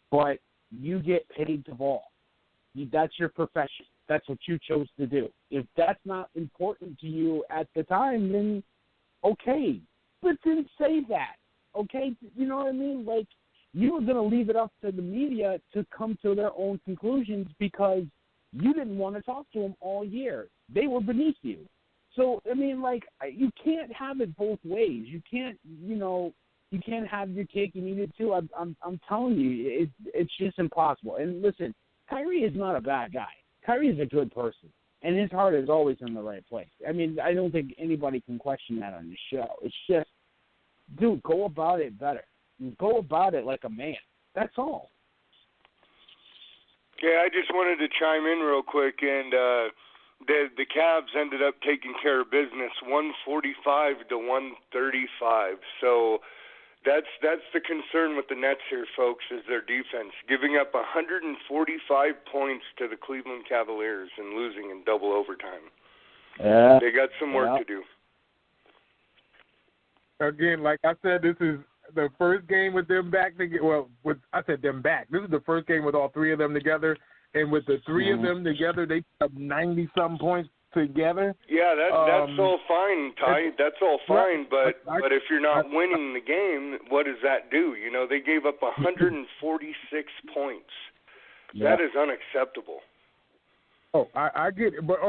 But you get paid to ball. That's your profession. That's what you chose to do. If that's not important to you at the time, then okay. But then say that, okay? You know what I mean? Like, you were going to leave it up to the media to come to their own conclusions because you didn't want to talk to them all year. They were beneath you. So, I mean, like, you can't have it both ways. You can't, you can't have your cake and eat it too. I'm telling you, it's just impossible. And listen, Kyrie is not a bad guy. Kyrie is a good person, and his heart is always in the right place. I mean, I don't think anybody can question that on the show. It's just, dude, go about it better. Go about it like a man. That's all. Yeah, I just wanted to chime in real quick, and the Cavs ended up taking care of business, 145 to 135. So that's the concern with the Nets here, folks, is their defense, giving up 145 points to the Cleveland Cavaliers and losing in double overtime. Yeah, they got some work to do. Again, like I said, this is the first game with them back together. Well, I said them back. This is the first game with all three of them together, and with the three of them together, they put up 90-something points together. Yeah, that's all fine, Ty. That's all fine, but if you're not winning the game, what does that do? They gave up 146 points. Yeah. That is unacceptable. Oh, I get it, but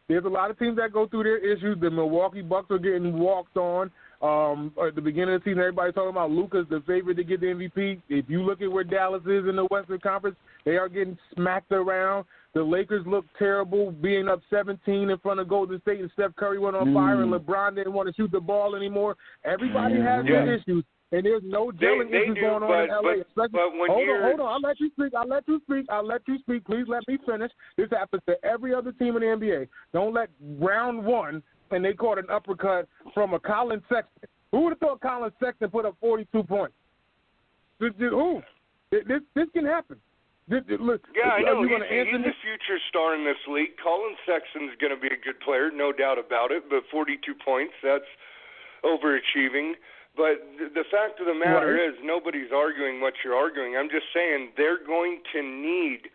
there's a lot of teams that go through their issues. The Milwaukee Bucks are getting walked on. At the beginning of the season, everybody talking about Luka's the favorite to get the MVP. If you look at where Dallas is in the Western Conference, they are getting smacked around. The Lakers look terrible, being up 17 in front of Golden State, and Steph Curry went on fire, and LeBron didn't want to shoot the ball anymore. Everybody has their issues, and there's no gelling issues going on in LA. Hold on. I'll let you speak. Please let me finish. This happens to every other team in the NBA. Don't let round one, and they caught an uppercut from a Colin Sexton. Who would have thought Colin Sexton put up 42 points? Who? This can happen. Look, I know. He's the future star in this league. Colin Sexton's going to be a good player, no doubt about it, but 42 points, that's overachieving. But the fact of the matter is nobody's arguing what you're arguing. I'm just saying they're going to need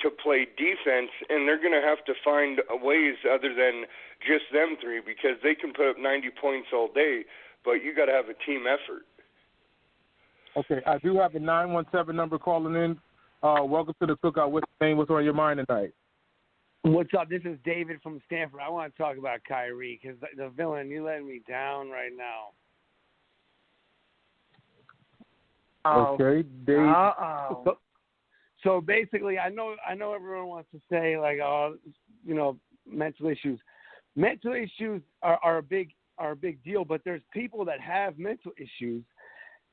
to play defense, and they're going to have to find ways other than just them three, because they can put up 90 points all day, but you got to have a team effort. Okay, I do have a 917 number calling in. Welcome to the Cookout. What's on your mind tonight? What's up? This is David from Stanford. I want to talk about Kyrie because the villain, you letting me down right now. Okay, Dave. So basically, I know everyone wants to say like, mental issues. Mental issues are a big deal, but there's people that have mental issues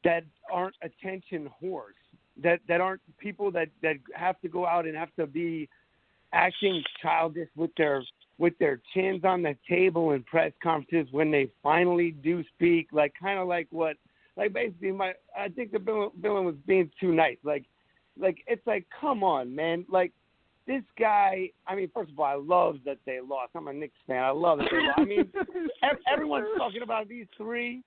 that aren't attention whores. That aren't people that have to go out and have to be acting childish with their chins on the table in press conferences when they finally do speak. Like kind of like basically I think the villain was being too nice. Like it's like, come on, man. Like this guy. I mean, first of all, I love that they lost. I'm a Knicks fan. I love that they lost. I mean, everyone's talking about these three.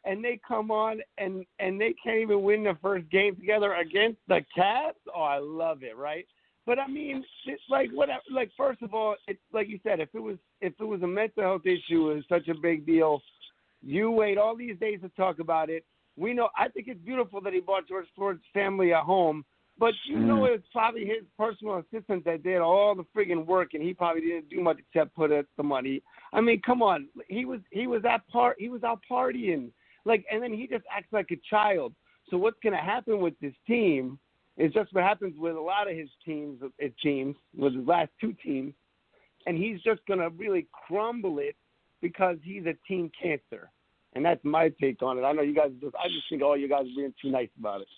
And they come on and they can't even win the first game together against the Cavs. Oh, I love it, right? But I mean, it's like whatever. Like first of all, it's like you said, if it was a mental health issue, it's such a big deal. You wait all these days to talk about it. We know. I think it's beautiful that he bought George Floyd's family a home, but you know it's probably his personal assistant that did all the friggin' work, and he probably didn't do much except put up the money. I mean, come on, he was out partying. Like, and then he just acts like a child. So what's going to happen with this team is just what happens with a lot of his teams, it seems, with his last two teams, and he's just going to really crumble it because he's a team cancer. And that's my take on it. I know you guys I just think all you guys are being too nice about it.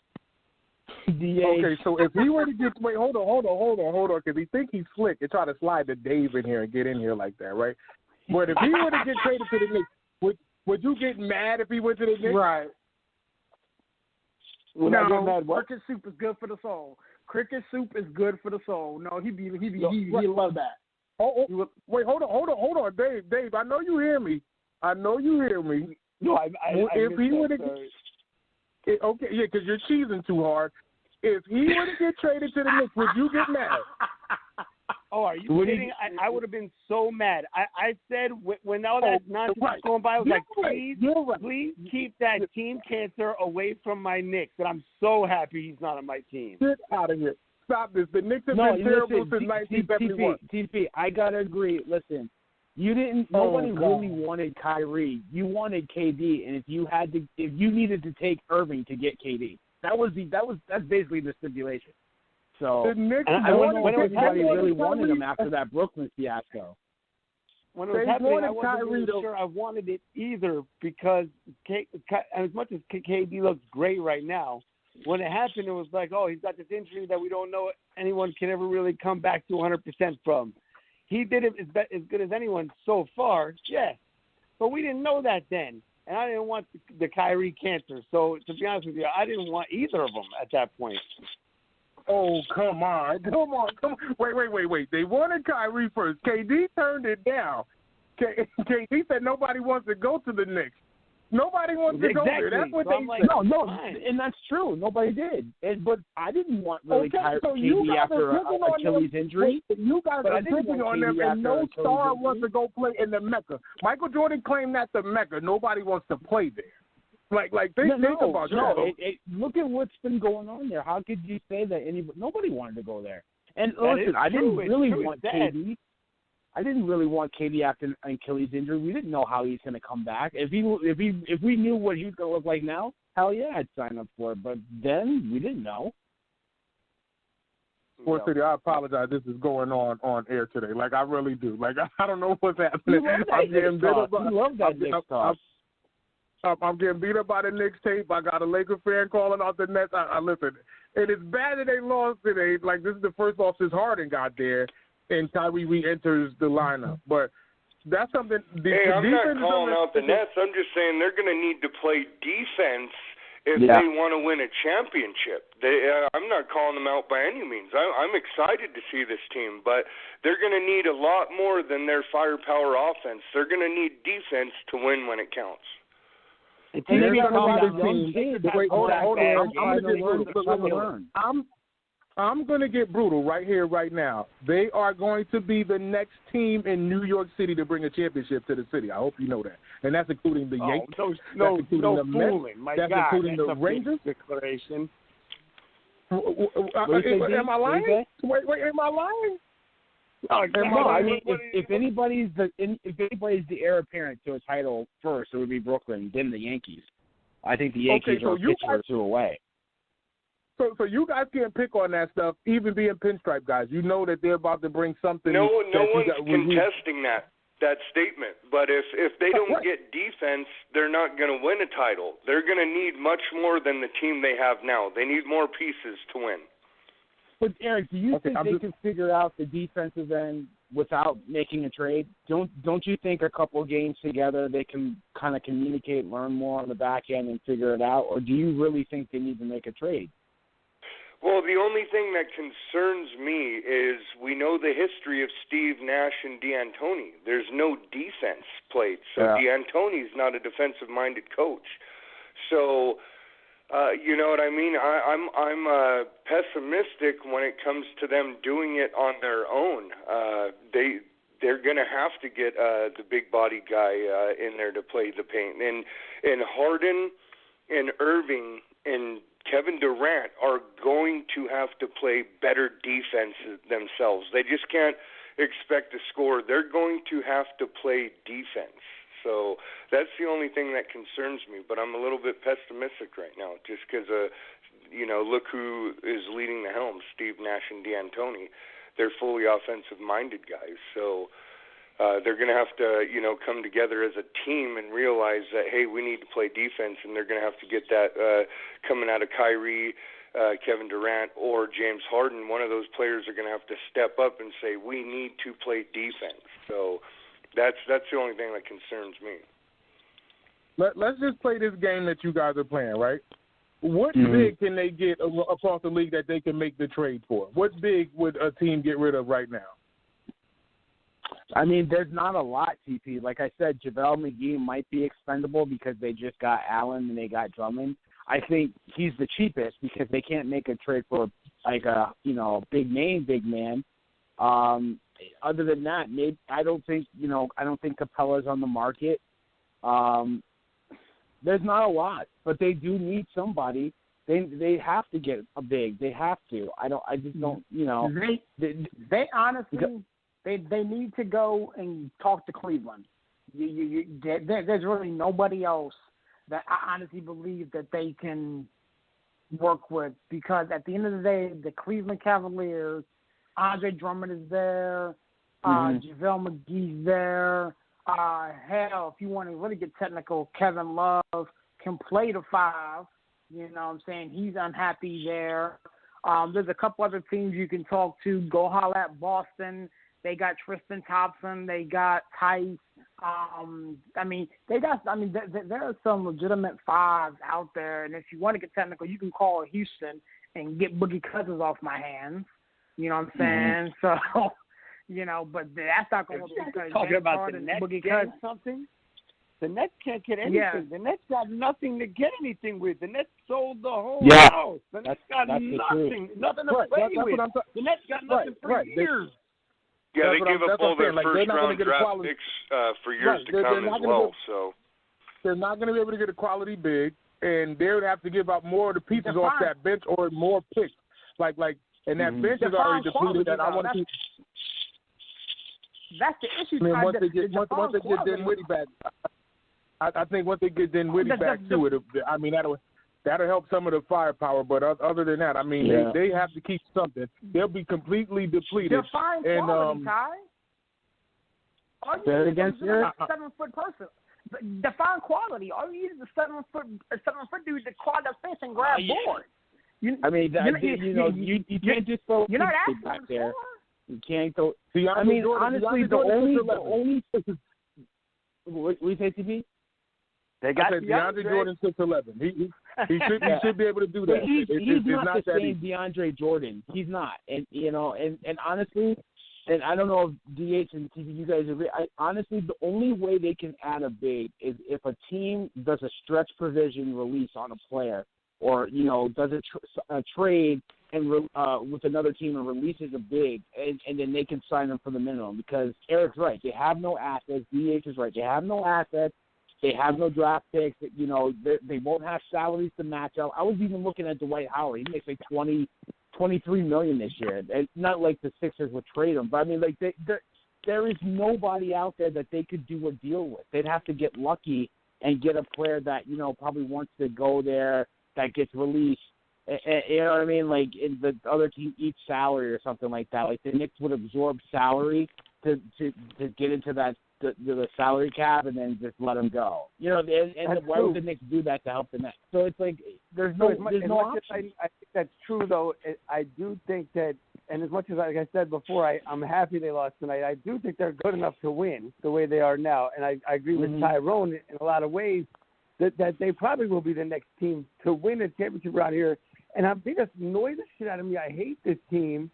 Okay, so if he were to get – wait, hold on, because he think he's slick and try to slide the Dave in here and get in here like that, right? But if he were to get traded to the Knicks, would you get mad if he went to the Knicks? Right. No, cricket soup is good for the soul. Cricket soup is good for the soul. No, he love that. Wait, hold on, Dave. I know you hear me. No, I if he were to okay, yeah, because you're cheesing too hard. If he were to get traded to the Knicks, would you get mad? Oh, are you kidding? I would have been so mad. I said when all that nonsense was going by, I was like, please keep that team cancer away from my Knicks. And I'm so happy he's not on my team. Get out of here. Stop this. The Knicks have been terrible since 1971. TP, I got to agree. Listen, nobody really wanted Kyrie. You wanted KD, and if you needed to take Irving to get KD, that's basically the stipulation. So the Knicks I don't know if anybody really wanted him after that Brooklyn fiasco. When it was happening, I wasn't really sure I wanted it either because as much as KD looks great right now, when it happened, it was like, oh, he's got this injury that we don't know anyone can ever really come back to 100% from. He did it as good as anyone so far, yes. But we didn't know that then. And I didn't want the Kyrie cancer. So, to be honest with you, I didn't want either of them at that point. Oh, come on. Wait. They wanted Kyrie first. KD turned it down. KD said nobody wants to go to the Knicks. Nobody wants to go there. That's what they said. No, and that's true. Nobody did. But I didn't want really KD after Achilles injury. You guys are picking on them, and no star wants to go play in the Mecca. Michael Jordan claimed that's the Mecca. Nobody wants to play there. Think about that. Look at what's been going on there. How could you say that nobody wanted to go there? And listen, I didn't really want KD. I didn't really want KD after an Achilles injury. We didn't know how he's going to come back. If we knew what he was going to look like now, hell yeah, I'd sign up for it. But then we didn't know. Sports City, I apologize. This is going on air today. Like, I really do. Like, I don't know what's happening. I'm getting beat up. You love that Knicks talk. I'm getting beat up by the Knicks tape. I got a Laker fan calling out the Nets. I listen. And it's bad that they lost today. Like, this is the first loss since Harden got there, and Kyrie re-enters the lineup. But that's something. Hey, I'm not calling out the Nets. I'm just saying they're going to need to play defense if they want to win a championship. I'm not calling them out by any means. I'm excited to see this team, but they're going to need a lot more than their firepower offense. They're going to need defense to win when it counts. I'm going to get brutal right here, right now. They are going to be the next team in New York City to bring a championship to the city. I hope you know that. And that's including the Yankees. No the fooling. Mets. That's including the Rangers. Declaration. Am I lying? Wait, am I lying? I mean, if anybody's the heir apparent to a title first, it would be Brooklyn, then the Yankees. I think the Yankees are a pitch or two away. So you guys can't pick on that stuff, even being pinstripe guys. You know that they're about to bring something. No one's contesting that statement. But if they don't get defense, they're not going to win a title. They're going to need much more than the team they have now. They need more pieces to win. But, Eric, do you think they can figure out the defensive end without making a trade? Don't you think a couple of games together they can kind of communicate, learn more on the back end, and figure it out? Or do you really think they need to make a trade? Well, the only thing that concerns me is we know the history of Steve Nash and D'Antoni. There's no defense played, so D'Antoni's not a defensive-minded coach. So, you know what I mean? I'm pessimistic when it comes to them doing it on their own. They're going to have to get the big body guy in there to play the paint, and Harden and Irving and Kevin Durant are going to have to play better defense themselves. They just can't expect to score. They're going to have to play defense. So that's the only thing that concerns me. But I'm a little bit pessimistic right now just because, look who is leading the helm, Steve Nash and D'Antoni. They're fully offensive-minded guys. So they're going to have to, come together as a team and realize that, hey, we need to play defense, and they're going to have to get that coming out of Kyrie, Kevin Durant, or James Harden. One of those players are going to have to step up and say, we need to play defense. So that's the only thing that concerns me. Let's just play this game that you guys are playing, right? What big can they get across the league that they can make the trade for? What big would a team get rid of right now? I mean, there's not a lot, TP. Like I said, JaVale McGee might be expendable because they just got Allen and they got Drummond. I think he's the cheapest because they can't make a trade for like a big man. Other than that, I don't think Capella's on the market. There's not a lot, but they do need somebody. They have to get a big. They have to. I just don't. They honestly. They need to go and talk to Cleveland. There's really nobody else that I honestly believe that they can work with because at the end of the day, the Cleveland Cavaliers, Andre Drummond is there, JaVale McGee's there. Hell, if you want to really get technical, Kevin Love can play the 5. You know what I'm saying? He's unhappy there. There's a couple other teams you can talk to. Go holler at Boston. They got Tristan Thompson. They got Tice. There are some legitimate 5s out there. And if you want to get technical, you can call Houston and get Boogie Cousins off my hands. You know what I'm saying? So, but that's not going to work because talking about the Nets Boogie getting something. The Nets can't get anything. Yeah. The Nets got nothing to get anything with. The Nets sold the whole house. The Nets got nothing to play with. The Nets got nothing for years. Yeah, they gave up all their first-round draft picks for years to come as well. So they're not going to be able to get a quality big, and they would have to give up more of the pieces off that bench or more picks. And that bench is already depleted. That I want to keep. That's the issue. I mean, once they get Dinwiddie back, I think once they get Dinwiddie back too, that'll help some of the firepower. But other than that, I mean, they have to keep something. They'll be completely depleted. Define quality, Ty. All you need is a 7-foot person. Define quality. All you need is a 7-foot dude to clog up space and grab boards. You can't just throw back there. You can't go. Honestly, the only. What do you say, TP? They got DeAndre Jordan 6'11". He should be able to do that. He's not the same DeAndre Jordan. He's not, and honestly, and I don't know if DH and TV you guys agree. Honestly, the only way they can add a big is if a team does a stretch provision release on a player, or does a trade and with another team and releases a big, and then they can sign them for the minimum. Because Eric's right, they have no assets. DH is right, they have no assets. They have no draft picks. They won't have salaries to match up. I was even looking at Dwight Howard. He makes like $23 million this year. It's not like the Sixers would trade him, but I mean, like there is nobody out there that they could do a deal with. They'd have to get lucky and get a player that probably wants to go there, that gets released. You know what I mean? Like the other team eats salary or something like that. Like the Knicks would absorb salary to get into that. The salary cap and then just let them go. Why would the Knicks do that to help the Nets? So it's like there's no option. I think that's true, though. I do think that, and as much as, like I said before, I'm happy they lost tonight. I do think they're good enough to win the way they are now, and I agree with Tyrone in a lot of ways that they probably will be the next team to win a championship around here. And they just annoy the shit out of me. I hate this team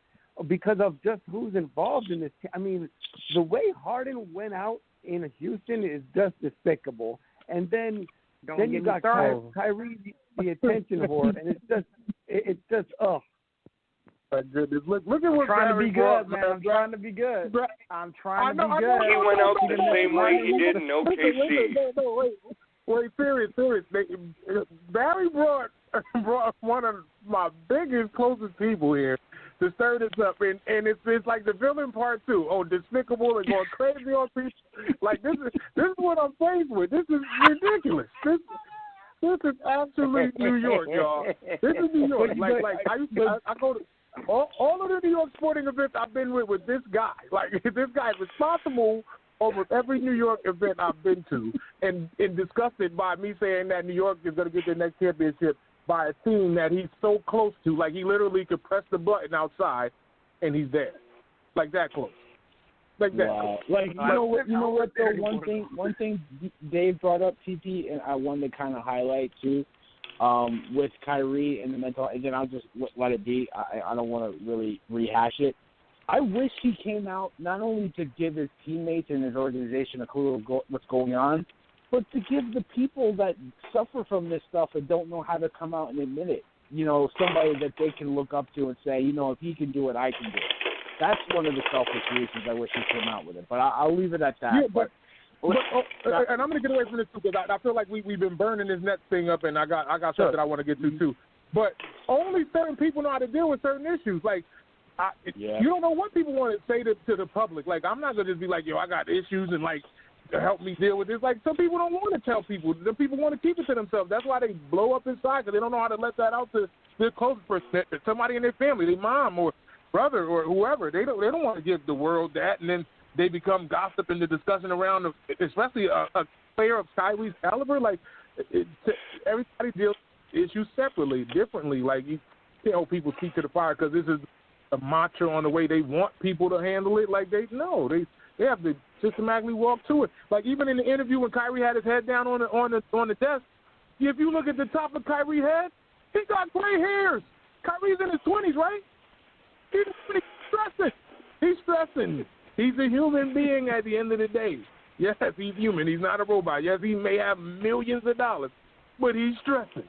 because of just who's involved in this. I mean, the way Harden went out in Houston is just despicable. And then you got Kyrie, the attention whore, and it's just ugh. Goodness. Look at what trying to be good, man. I'm trying to be good. I'm trying to be good. He went out the same way he did in OKC. No, wait, serious. Barry brought one of my biggest, closest people here to stir this up, and it's like the villain part 2. Oh, despicable and going crazy on people. Like this is what I'm faced with. This is ridiculous. This is absolute New York, y'all. This is New York. Like I go to all of the New York sporting events I've been with this guy. Like this guy is responsible over every New York event I've been to, and disgusted by me saying that New York is going to get their next championship by a team that he's so close to. Like he literally could press the button outside and he's there. Like that close. Like that. Wow. Like you know what though, one thing Dave brought up, TP, and I wanted to kind of highlight too, with Kyrie and the mental, and then I'll just let it be. I don't want to really rehash it. I wish he came out not only to give his teammates and his organization a clue of what's going on, but to give the people that suffer from this stuff and don't know how to come out and admit it, somebody that they can look up to and say, if he can do it, I can do it. That's one of the selfish reasons I wish he came out with it. But I'll leave it at that. Yeah, and I'm going to get away from this too because I feel like we've been burning this Nets thing up, and I got stuff that I want to get to too. But only certain people know how to deal with certain issues. Like, you don't know what people want to say to the public. Like, I'm not going to just be like, I got issues and like, to help me deal with this. Like, some people don't want to tell people. Some people want to keep it to themselves. That's why they blow up inside because they don't know how to let that out to their closest person, somebody in their family, their mom or brother or whoever. They don't want to give the world that, and then they become gossip in the discussion around, especially a player of Kyrie's caliber. Like, everybody deals with issues separately, differently. Like, you can't hold people feet to the fire because this is a mantra on the way they want people to handle it. Like, they have to systematically walk to it. Like, even in the interview when Kyrie had his head down on the desk, if you look at the top of Kyrie's head, he got gray hairs. Kyrie's in his 20s, right? He's stressing. He's stressing. He's a human being at the end of the day. Yes, he's human. He's not a robot. Yes, he may have millions of dollars, but he's stressing.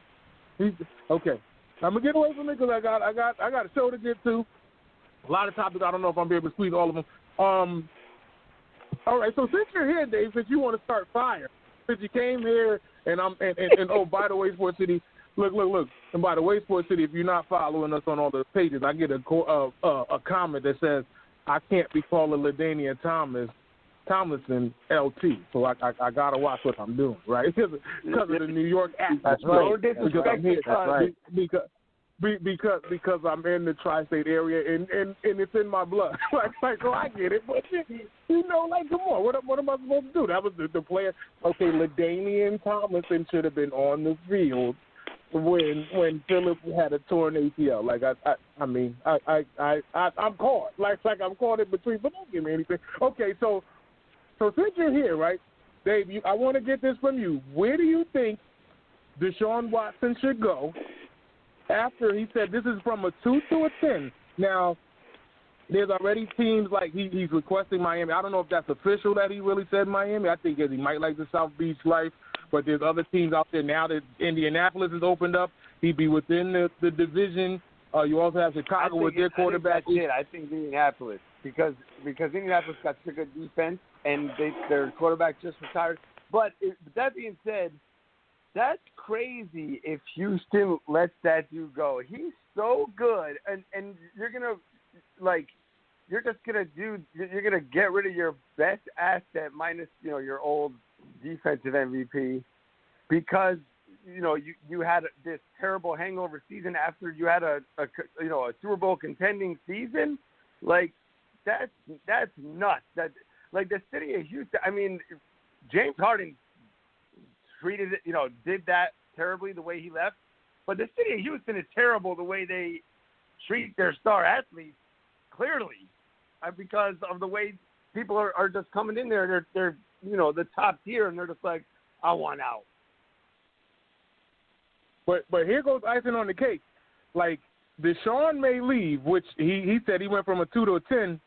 Okay. I'm gonna get away from it because I got a show to get to. A lot of topics. I don't know if I'm able to squeeze all of them. All right. So since you're here, Dave, since you want to start fire, since you came here, and oh, by the way, Sports City, look. And by the way, Sports City, if you're not following us on all the pages, I get a comment that says, I can't be calling LaDainian Tomlinson LT, so I gotta watch what I'm doing, right? Because of the New York accent. That's right. Because I'm here. That's right. Because I'm in the tri-state area and it's in my blood. like so I get it, but you know, like come on, what am I supposed to do? That was the player. Okay, LaDainian Tomlinson should have been on the field when Phillip had a torn ACL. Like I'm caught. Like I'm caught in between, but don't give me anything. Okay, so since you're here, right, Dave, I want to get this from you. Where do you think Deshaun Watson should go after he said this is from a 2 to a 10? Now, there's already teams like he's requesting Miami. I don't know if that's official that he really said Miami. I think he might like the South Beach life, but there's other teams out there now that Indianapolis has opened up. He'd be within the division. You also have Chicago with their quarterback. I think Indianapolis because Indianapolis got such a good defense and their quarterback just retired. But that being said, that's crazy if Houston lets that dude go. He's so good, and you're just gonna get rid of your best asset minus your old defensive MVP because you had this terrible hangover season after you had a Super Bowl contending season. Like that's nuts. That like the city of Houston. I mean, James Harden treated it, did that terribly the way he left. But the city of Houston is terrible the way they treat their star athletes, clearly, because of the way people are just coming in there. They're the top tier, and they're just like, I want out. But here goes icing on the cake. Like, Deshaun may leave, which he said he went from a 2 to a 10.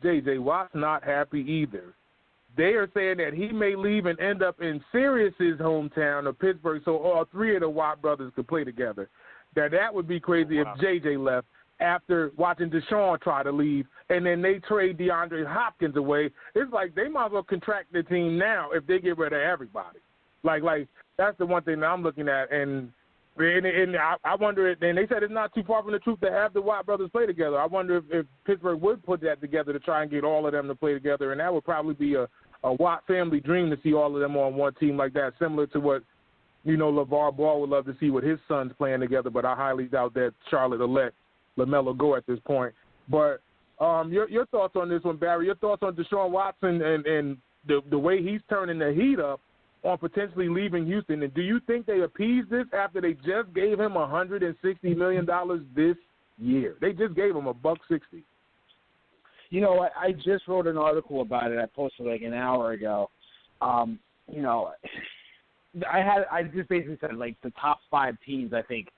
J.J. Watt's not happy either. They are saying that he may leave and end up in Sirius's hometown of Pittsburgh, so all three of the Watt brothers could play together. That would be crazy if J.J. left after watching Deshaun try to leave, and then they trade DeAndre Hopkins away. It's like they might as well contract the team now if they get rid of everybody. Like that's the one thing that I'm looking at, and I wonder. And they said it's not too far from the truth to have the Watt brothers play together. I wonder if Pittsburgh would put that together to try and get all of them to play together, and that would probably be a Watt family dream to see all of them on one team like that, similar to what LeVar Ball would love to see with his sons playing together. But I highly doubt that Charlotte will let LaMelo go at this point. But your thoughts on this one, Barry? Your thoughts on Deshaun Watson and the way he's turning the heat up on potentially leaving Houston? And do you think they appease this after they just gave him $160 million this year? They just gave him $160. I just wrote an article about it. I posted like an hour ago. I just basically said like the top 5 teams I think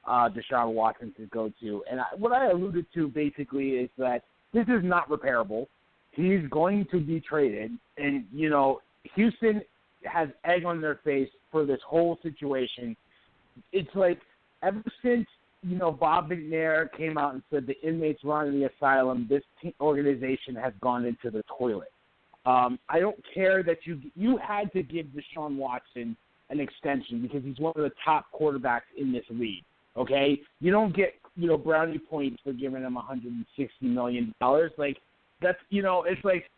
Deshaun Watson could go to. And what I alluded to basically is that this is not repairable. He's going to be traded. And, Houston has egg on their face for this whole situation. It's like ever since, Bob McNair came out and said the inmates running the asylum, this organization has gone into the toilet. I don't care that you had to give Deshaun Watson an extension because he's one of the top quarterbacks in this league. Okay, you don't get brownie points for giving him $160 million. Like that's it's like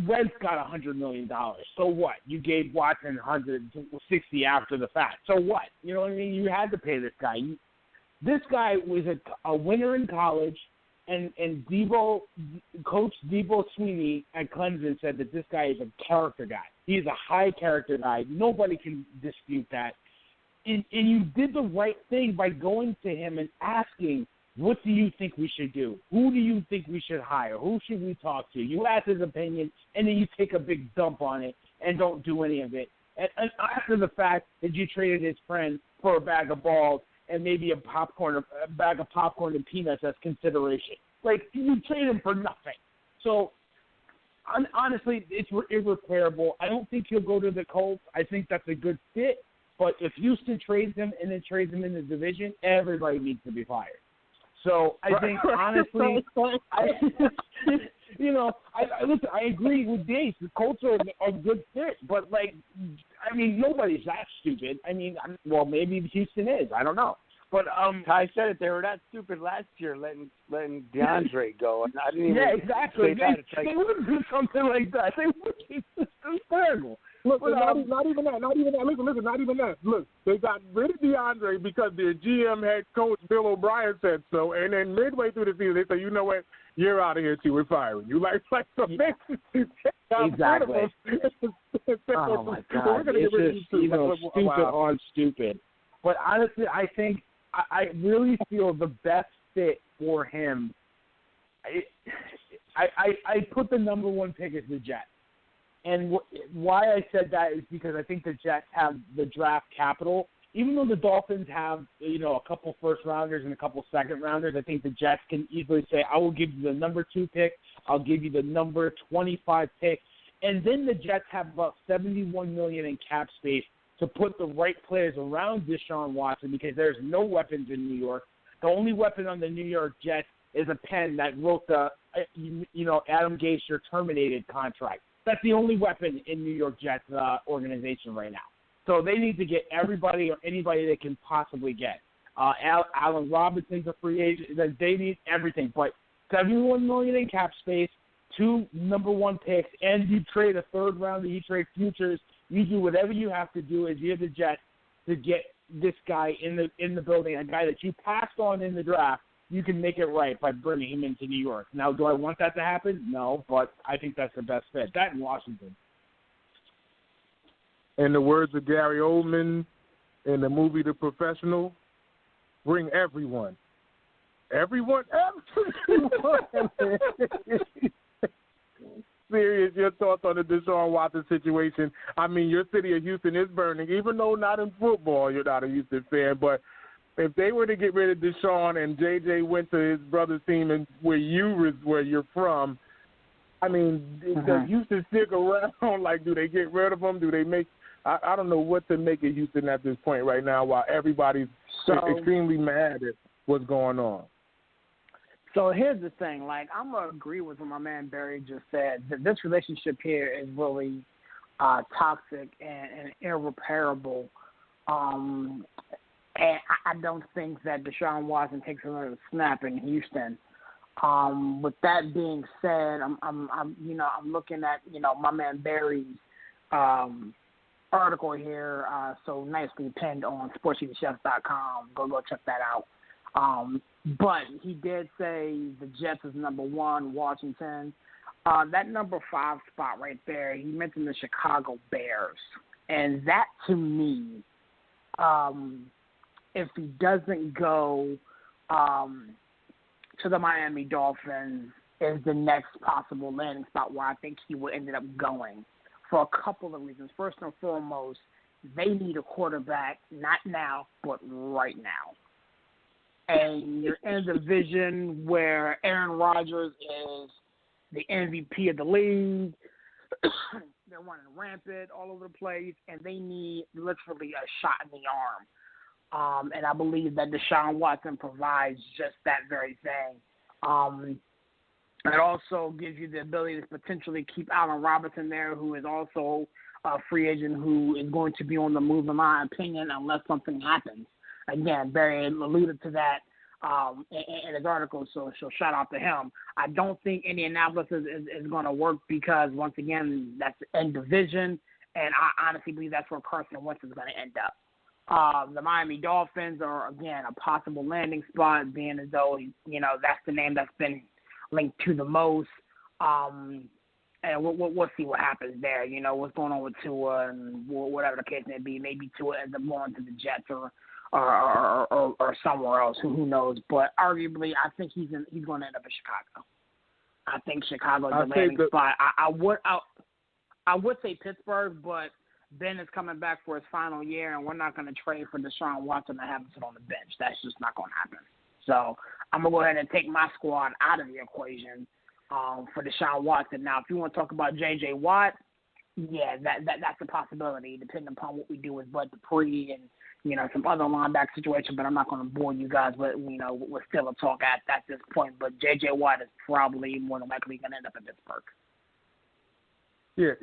Wentz got $100 million. So what? You gave Watson $160 after the fact. So what? You know what I mean? You had to pay this guy. This guy was a winner in college, and Coach Debo Sweeney at Clemson said that this guy is a character guy. He's a high character guy. Nobody can dispute that. And you did the right thing by going to him and asking, what do you think we should do? Who do you think we should hire? Who should we talk to? You ask his opinion, and then you take a big dump on it and don't do any of it. And after the fact that you traded his friend for a bag of balls and maybe a bag of popcorn and peanuts as consideration. Like, you trade him for nothing. So, honestly, it's irreparable. I don't think he'll go to the Colts. I think that's a good fit. But if Houston trades him and then trades him in the division, everybody needs to be fired. So I think, honestly, listen, I agree with Dave. The Colts are a good fit. But, nobody's that stupid. Maybe Houston is. I don't know. But Ty said it. They were that stupid last year, letting DeAndre go. And I didn't even exactly. say that. It's like, they would do something like that. They would. It's terrible. Look, not even that. Listen, not even that. Look, they got rid of DeAndre because their GM head coach Bill O'Brien said so, and then midway through the season they say, you know what, you're out of here too. We're firing you. Like so exactly. Oh my God, it's just stupid on stupid. But honestly, I think I really feel the best fit for him. I put the number one pick as the Jets. And why I said that is because I think the Jets have the draft capital. Even though the Dolphins have, a couple first-rounders and a couple second-rounders, I think the Jets can easily say, I will give you the number 2 pick, I'll give you the number 25 pick, and then the Jets have about $71 million in cap space to put the right players around Deshaun Watson because there's no weapons in New York. The only weapon on the New York Jets is a pen that wrote the, Adam Gase terminated contract. That's the only weapon in New York Jets organization right now. So they need to get everybody or anybody they can possibly get. Allen Robinson's a free agent. They need everything. But $71 million in cap space, 2 number 1 picks, and you trade a third rounder, you trade futures. You do whatever you have to do as you're the Jets to get this guy in the building, a guy that you passed on in the draft. You can make it right by bringing him into New York. Now, do I want that to happen? No, but I think that's the best fit. That in Washington. In the words of Gary Oldman in the movie The Professional, bring everyone. Everyone? Serious, your thoughts on the Deshaun Watson situation. I mean, your city of Houston is burning. Even though not in football, you're not a Houston fan, but if they were to get rid of Deshaun and J.J. went to his brother's team and where you're from, I mean, does Houston stick around? Like, do they get rid of him? Do they make – I don't know what to make of Houston at this point right now while everybody's extremely mad at what's going on. So here's the thing. Like, I'm going to agree with what my man Barry just said. This relationship here is really toxic and irreparable. And I don't think that Deshaun Watson takes another snap in Houston. With that being said, I'm looking at my man Barry's article here, so nicely pinned on sportseaterchefs.com. Go check that out. But he did say the Jets is number 1, Washington. That number 5 spot right there, he mentioned the Chicago Bears, and that to me. If he doesn't go to the Miami Dolphins, is the next possible landing spot where I think he would end up going for a couple of reasons. First and foremost, they need a quarterback, not now, but right now. And you're in a division where Aaron Rodgers is the MVP of the league. They're running rampant all over the place, and they need literally a shot in the arm. And I believe that Deshaun Watson provides just that very thing. It also gives you the ability to potentially keep Allen Robinson there, who is also a free agent who is going to be on the move, in my opinion, unless something happens. Again, Barry alluded to that in his article, so shout out to him. I don't think Indianapolis is going to work because, once again, that's the end division, and I honestly believe that's where Carson Wentz is going to end up. The Miami Dolphins are, again, a possible landing spot, being as though, that's the name that's been linked to the most. And we'll see what happens there. What's going on with Tua and whatever the case may be. Maybe Tua ends up going to the Jets or somewhere else. Who knows? But arguably, I think he's going to end up in Chicago. I think Chicago is the landing spot. I would say Pittsburgh, but Ben is coming back for his final year, and we're not going to trade for Deshaun Watson to have him sit on the bench. That's just not going to happen. So I'm going to go ahead and take my squad out of the equation for Deshaun Watson. Now, if you want to talk about J.J. Watt, yeah, that's a possibility, depending upon what we do with Bud Dupree and, some other linebacker situation, but I'm not going to bore you guys with, with still a talk at this point. But J.J. Watt is probably more than likely going to end up in Pittsburgh. Yeah.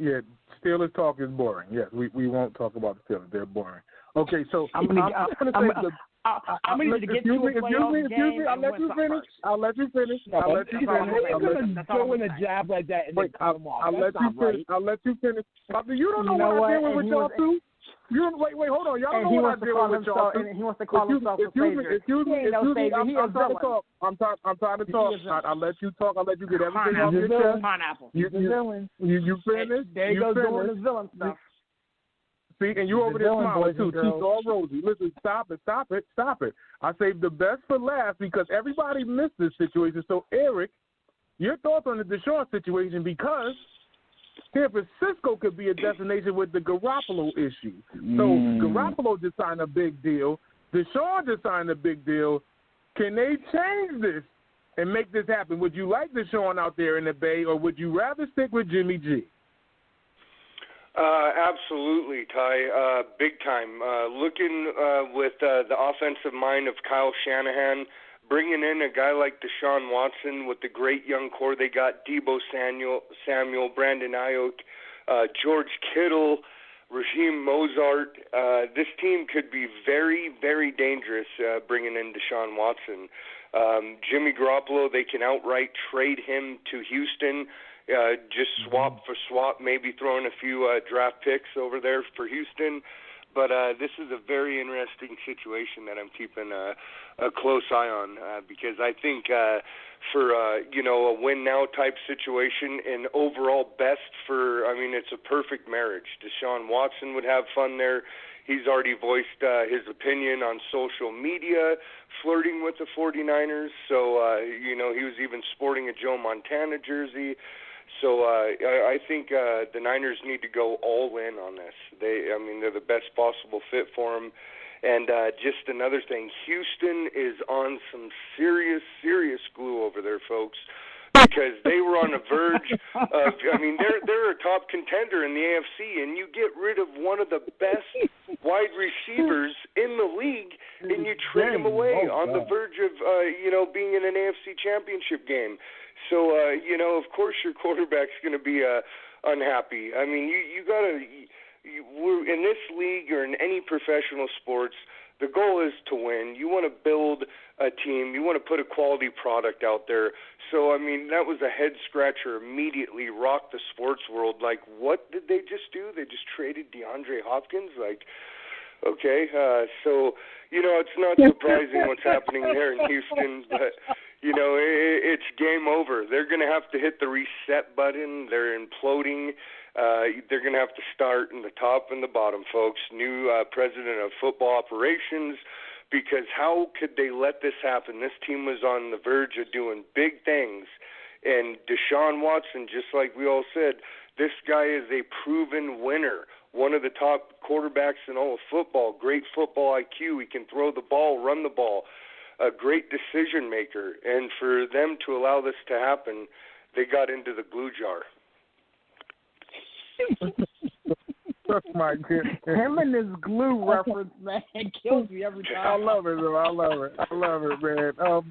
Steelers talk is boring. Yes, we won't talk about the Steelers. They're boring. Okay, so I'm going to say I'm going to get to a playoff game. I'll let you finish. I'll let you finish. How you going to go in a jab like that and then cut him off? I'll let you finish. You don't know what I deal with y'all too. Wait, hold on. Y'all don't know what I deal with y'all too. He wants to call himself a savior. Excuse me. I'm trying to talk. I'm trying to talk. I'll let you talk. I'll let you get everything off your chest. Pineapple. You finish. There you go doing the villain stuff. See, and you over there smiling too. Cheeks all rosy. Listen, stop it. I saved the best for last because everybody missed this situation. So, Eric, your thoughts on the Deshaun situation, because San Francisco could be a destination with the Garoppolo issue. So, Garoppolo just signed a big deal. Deshaun just signed a big deal. Can they change this and make this happen? Would you like Deshaun out there in the Bay, or would you rather stick with Jimmy G? Absolutely, Ty. Big time. Looking with the offensive mind of Kyle Shanahan, bringing in a guy like Deshaun Watson with the great young core they got, Deebo Samuel, Brandon Ayuk, George Kittle, Raheem Mostert. This team could be very, very dangerous bringing in Deshaun Watson. Jimmy Garoppolo, they can outright trade him to Houston. Just swap for swap, maybe throwing a few draft picks over there for Houston. But this is a very interesting situation that I'm keeping a close eye on because I think for a win-now type situation and overall best for, it's a perfect marriage. Deshaun Watson would have fun there. He's already voiced his opinion on social media, flirting with the 49ers. So, he was even sporting a Joe Montana jersey. So I think the Niners need to go all in on this. They're the best possible fit for them. And just another thing, Houston is on some serious glue over there, folks, because they were on the verge of. They're a top contender in the AFC, and you get rid of one of the best wide receivers in the league, and you trade him away on the verge of being in an AFC championship game. So, of course your quarterback's going to be unhappy. You got to we're in this league or in any professional sports, the goal is to win. You want to build a team. You want to put a quality product out there. So, that was a head-scratcher. Immediately rocked the sports world. Like, what did they just do? They just traded DeAndre Hopkins? Like, okay. So, it's not surprising what's happening there in Houston, but it's game over. They're going to have to hit the reset button. They're imploding. They're going to have to start in the top and the bottom, folks. New president of football operations, because how could they let this happen? This team was on the verge of doing big things. And Deshaun Watson, just like we all said, this guy is a proven winner, one of the top quarterbacks in all of football, great football IQ. He can throw the ball, run the ball. A great decision maker, and for them to allow this to happen, they got into the glue jar. Oh my goodness. Him and his glue reference, man, kills me every time. I love it, man. I love it, man.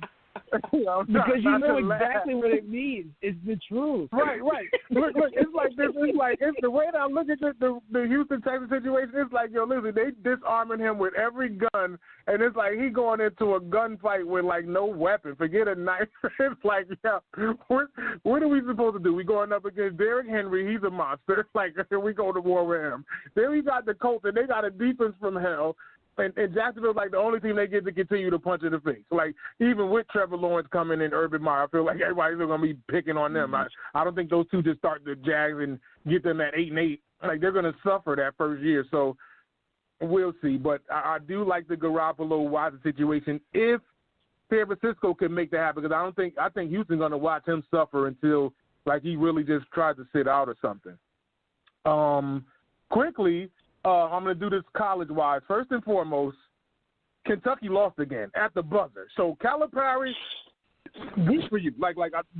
Because you know exactly what it means. It's the truth. Right. Look, it's like this. It's the way that I look at the Houston Texans situation. It's like, listen, they disarming him with every gun, and it's like he going into a gunfight with like no weapon. Forget a knife. It's like, what are we supposed to do? We going up against Derrick Henry. He's a monster. It's like we go to war with him. Then we got the Colts, and they got a defense from hell. And Jacksonville's like the only team they get to continue to punch in the face. Like, even with Trevor Lawrence coming in, Urban Meyer, I feel like everybody's going to be picking on them. I don't think those two just start the Jags and get them at 8-8. Like, they're going to suffer that first year. So we'll see. But I do like the Garoppolo-Watson situation if San Francisco can make that happen, because I think Houston's going to watch him suffer until, like, he really just tries to sit out or something. Quickly, I'm going to do this college-wise. First and foremost, Kentucky lost again at the buzzer. So, Calipari, good for you.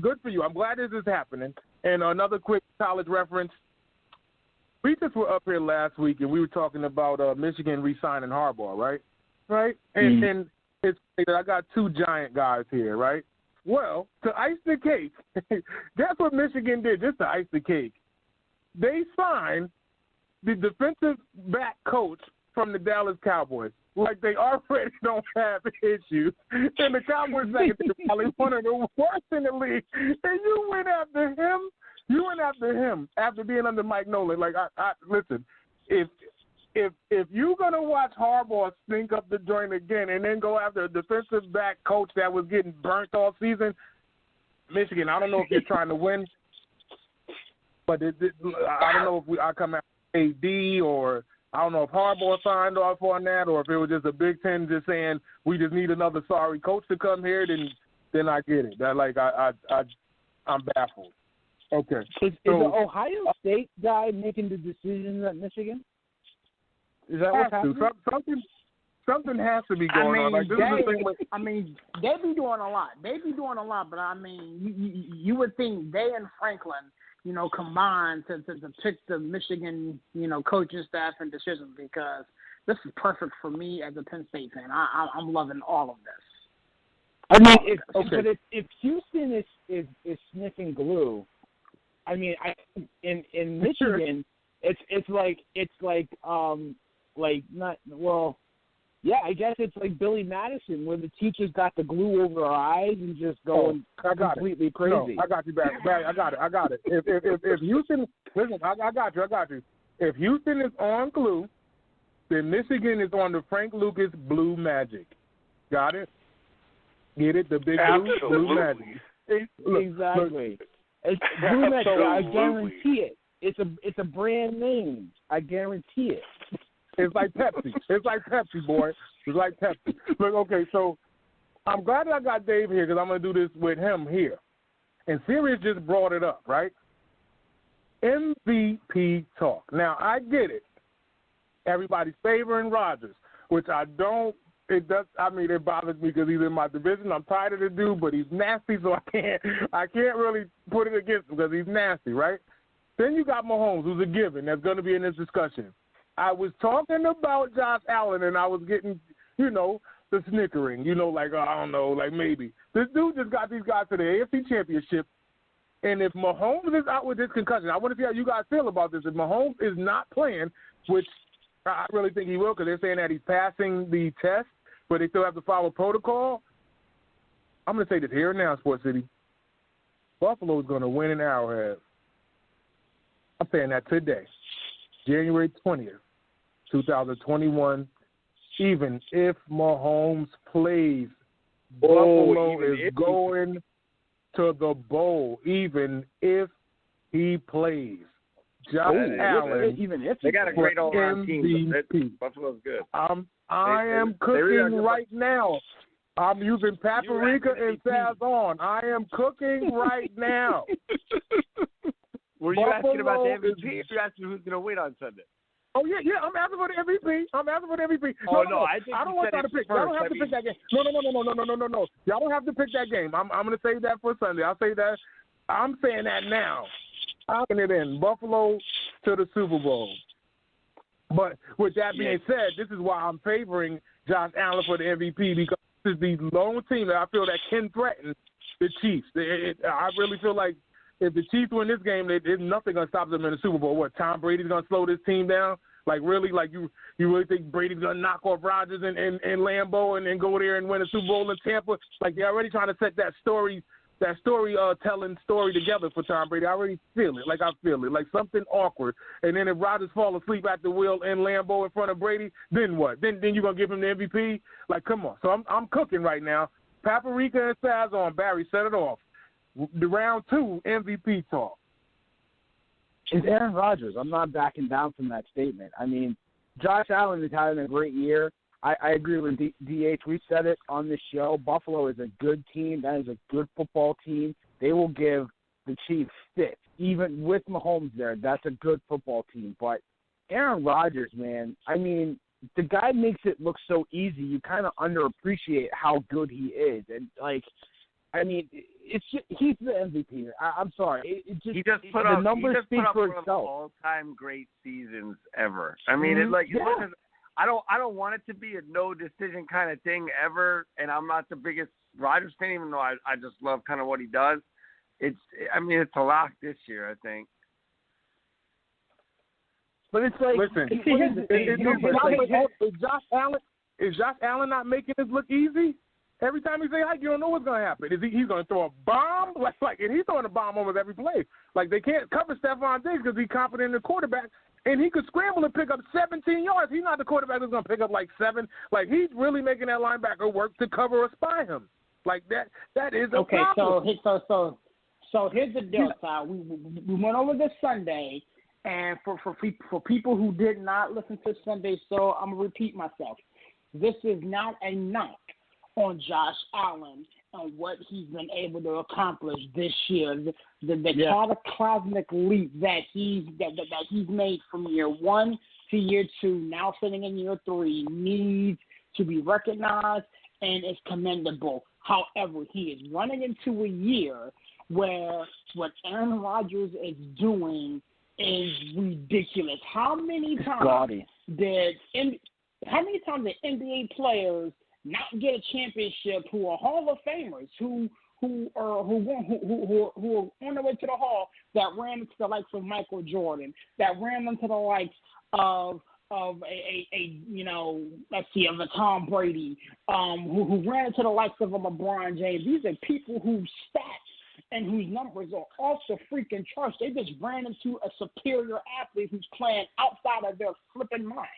Good for you. I'm glad this is happening. And another quick college reference. We just were up here last week, and we were talking about Michigan re-signing Harbaugh, right? Right? And it's that I got two giant guys here, right? Well, to ice the cake, guess what Michigan did just to ice the cake? They signed the defensive back coach from the Dallas Cowboys. Like, they already don't have issues. And the Cowboys secondary is probably one of the worst in the league. And you went after him? You went after him after being under Mike Nolan. Like, I listen, if you're going to watch Harbaugh stink up the joint again and then go after a defensive back coach that was getting burnt all season, Michigan, I don't know if you're trying to win, but I don't know if I come out AD, or I don't know if Harbaugh signed off on that, or if it was just a Big Ten just saying we just need another sorry coach to come here. Then I get it. That, like, I'm baffled. Okay. Is the Ohio State guy making the decisions at Michigan? Is that what's happening? Something has to be going on. Like, this is the thing with, they be doing a lot. But I mean, you would think they and Franklin, combined to pick the Michigan, coaching staff and decisions, because this is perfect for me as a Penn State fan. I'm loving all of this. I mean, if Houston is sniffing glue, I mean, in Michigan, it's I guess it's like Billy Madison, where the teachers got the glue over our eyes and just going completely crazy. No, I got you back. I got it. If Houston, listen, I got you. If Houston is on glue, then Michigan is on the Frank Lucas Blue Magic. Got it? Get it? The big blue magic. Exactly. It's Blue Magic. I guarantee it. It's a brand name. I guarantee it. It's like Pepsi. Boy. It's like Pepsi. Look, okay, so I'm glad that I got Dave here, because I'm going to do this with him here. And Sirius just brought it up, right? MVP talk. Now, I get it. Everybody's favoring Rodgers, which I don't. It bothers me because he's in my division. I'm tired of the dude, but he's nasty, so I can't really put it against him because he's nasty, right? Then you got Mahomes, who's a given. That's going to be in this discussion. I was talking about Josh Allen, and I was getting, the snickering, like, I don't know, like maybe. This dude just got these guys to the AFC Championship, and if Mahomes is out with this concussion, I want to see how you guys feel about this. If Mahomes is not playing, which I really think he will, because they're saying that he's passing the test, but they still have to follow protocol, I'm going to say this here and now, Sports City. Buffalo's going to win in Arrowhead. I'm saying that today. January 20th, 2021, even if Mahomes plays, Buffalo is going to the bowl, even if he plays. Josh Allen, even if they got a great all-around team. Buffalo's good. I am cooking right now. I'm using paprika and Sazon. I am cooking right now. Were you asking about the MVP, or you asking who's going to win on Sunday? Oh, yeah, I'm asking for the MVP. No, I think I don't want y'all to pick. Y'all don't have to pick that game. No. Y'all don't have to pick that game. I'm going to save that for Sunday. I'll say that. I'm saying that now. I'm putting it in. Buffalo to the Super Bowl. But with that being said, this is why I'm favoring Josh Allen for the MVP, because this is the lone team that I feel that can threaten the Chiefs. I really feel like if the Chiefs win this game, there's nothing going to stop them in the Super Bowl. What, Tom Brady's going to slow this team down? Like, really? Like, you really think Brady's going to knock off Rodgers and Lambeau and go there and win a Super Bowl in Tampa? Like, they're already trying to set that telling story together for Tom Brady. I already feel it. Like, I feel it. Like, something awkward. And then if Rodgers falls asleep at the wheel in Lambeau in front of Brady, then what? Then you're going to give him the MVP? Like, come on. So I'm cooking right now. Paprika and Sazon. Barry, set it off. The round 2 MVP talk. It's Aaron Rodgers. I'm not backing down from that statement. I mean, Josh Allen is having a great year. I agree with DH. We said it on this show. Buffalo is a good team. That is a good football team. They will give the Chiefs fits. Even with Mahomes there, that's a good football team. But Aaron Rodgers, man, I mean, the guy makes it look so easy. You kind of underappreciate how good he is. And, like, I mean, it's just, he's the MVP. I'm sorry. He just put up one of the all-time great seasons ever. I mean, I don't want it to be a no decision kind of thing ever. And I'm not the biggest Rodgers fan, even though I just love kind of what he does. It's a lock this year, I think. But it's like, listen, is Josh Allen not making this look easy? Every time he say hike, you don't know what's going to happen. He's going to throw a bomb? And he's throwing a bomb almost every play. Like, they can't cover Stephon Diggs because he's confident in the quarterback, and he could scramble and pick up 17 yards. He's not the quarterback that's going to pick up, 7. Like, he's really making that linebacker work to cover or spy him. Like, that is a problem. So here's the deal, Ty. We went over this Sunday, and for people who did not listen to Sunday, so I'm going to repeat myself. This is not a knock on Josh Allen and what he's been able to accomplish this year. The cataclysmic leap that he's made from year 1 to year 2, now sitting in year 3, needs to be recognized and is commendable. However, he is running into a year where what Aaron Rodgers is doing is ridiculous. How many times did NBA players not get a championship who are Hall of Famers, who are on their way to the Hall, that ran into the likes of Michael Jordan, that ran into the likes of a Tom Brady, who ran into the likes of a LeBron James. These are people whose stats and whose numbers are off the freaking charts. They just ran into a superior athlete who's playing outside of their flipping mind.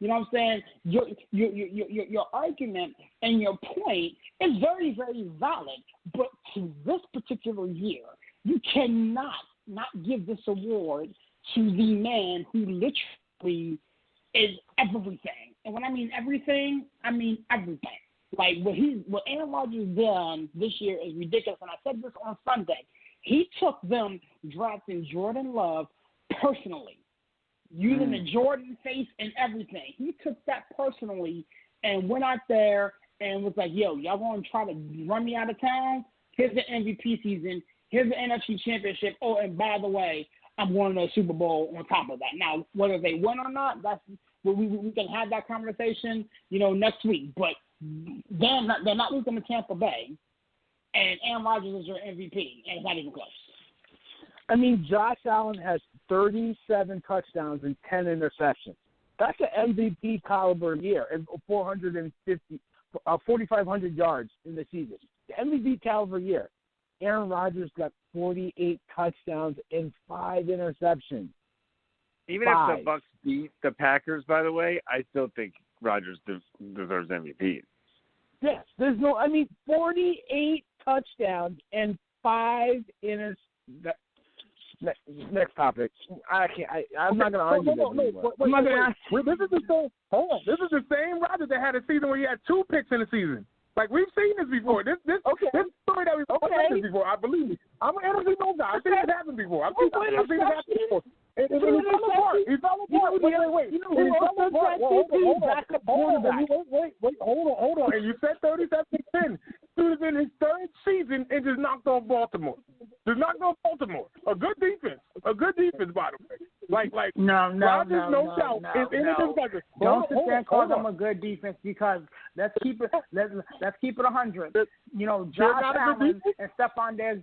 You know what I'm saying? Your argument and your point is very, very valid. But to this particular year, you cannot not give this award to the man who literally is everything. And when I mean everything, I mean everything. Like, what Aaron Rodgers done this year is ridiculous. And I said this on Sunday. He took them drafting Jordan Love personally, using the Jordan face and everything. He took that personally and went out there and was like, yo, y'all going to try to run me out of town? Here's the MVP season. Here's the NFC Championship. Oh, and by the way, I'm going to the Super Bowl on top of that. Now, whether they win or not, we can have that conversation, next week. But they're not losing to Tampa Bay, and Aaron Rodgers is your MVP, and it's not even close. I mean, Josh Allen has 37 touchdowns and 10 interceptions. That's an MVP caliber year, and 4,500 yards in the season. The MVP caliber year. Aaron Rodgers got 48 touchdowns and 5 interceptions. Even if the Bucs beat the Packers, by the way, I still think Rodgers deserves MVP. Yes, 48 touchdowns and 5 interceptions. Next topic. I'm not going to argue this anymore. I'm not going to ask. This is the same. Hold on. This is the same Rodgers that had a season where he had 2 picks in the season. Like, we've seen this before. This story that we've seen this before. I believe it. I'm an NFC no guy. I've seen it happen before. I've seen it happen before. And he fell apart. He fell apart. Wait. Hold on. And you said 37-10. He was in his 3rd season and just knocked off Baltimore. A good defense, by the way. Like no, Rodgers, no doubt, is in the discussion. Don't sit there and call them a good defense, because let's keep it 100. Josh Allen and Stephon Diggs.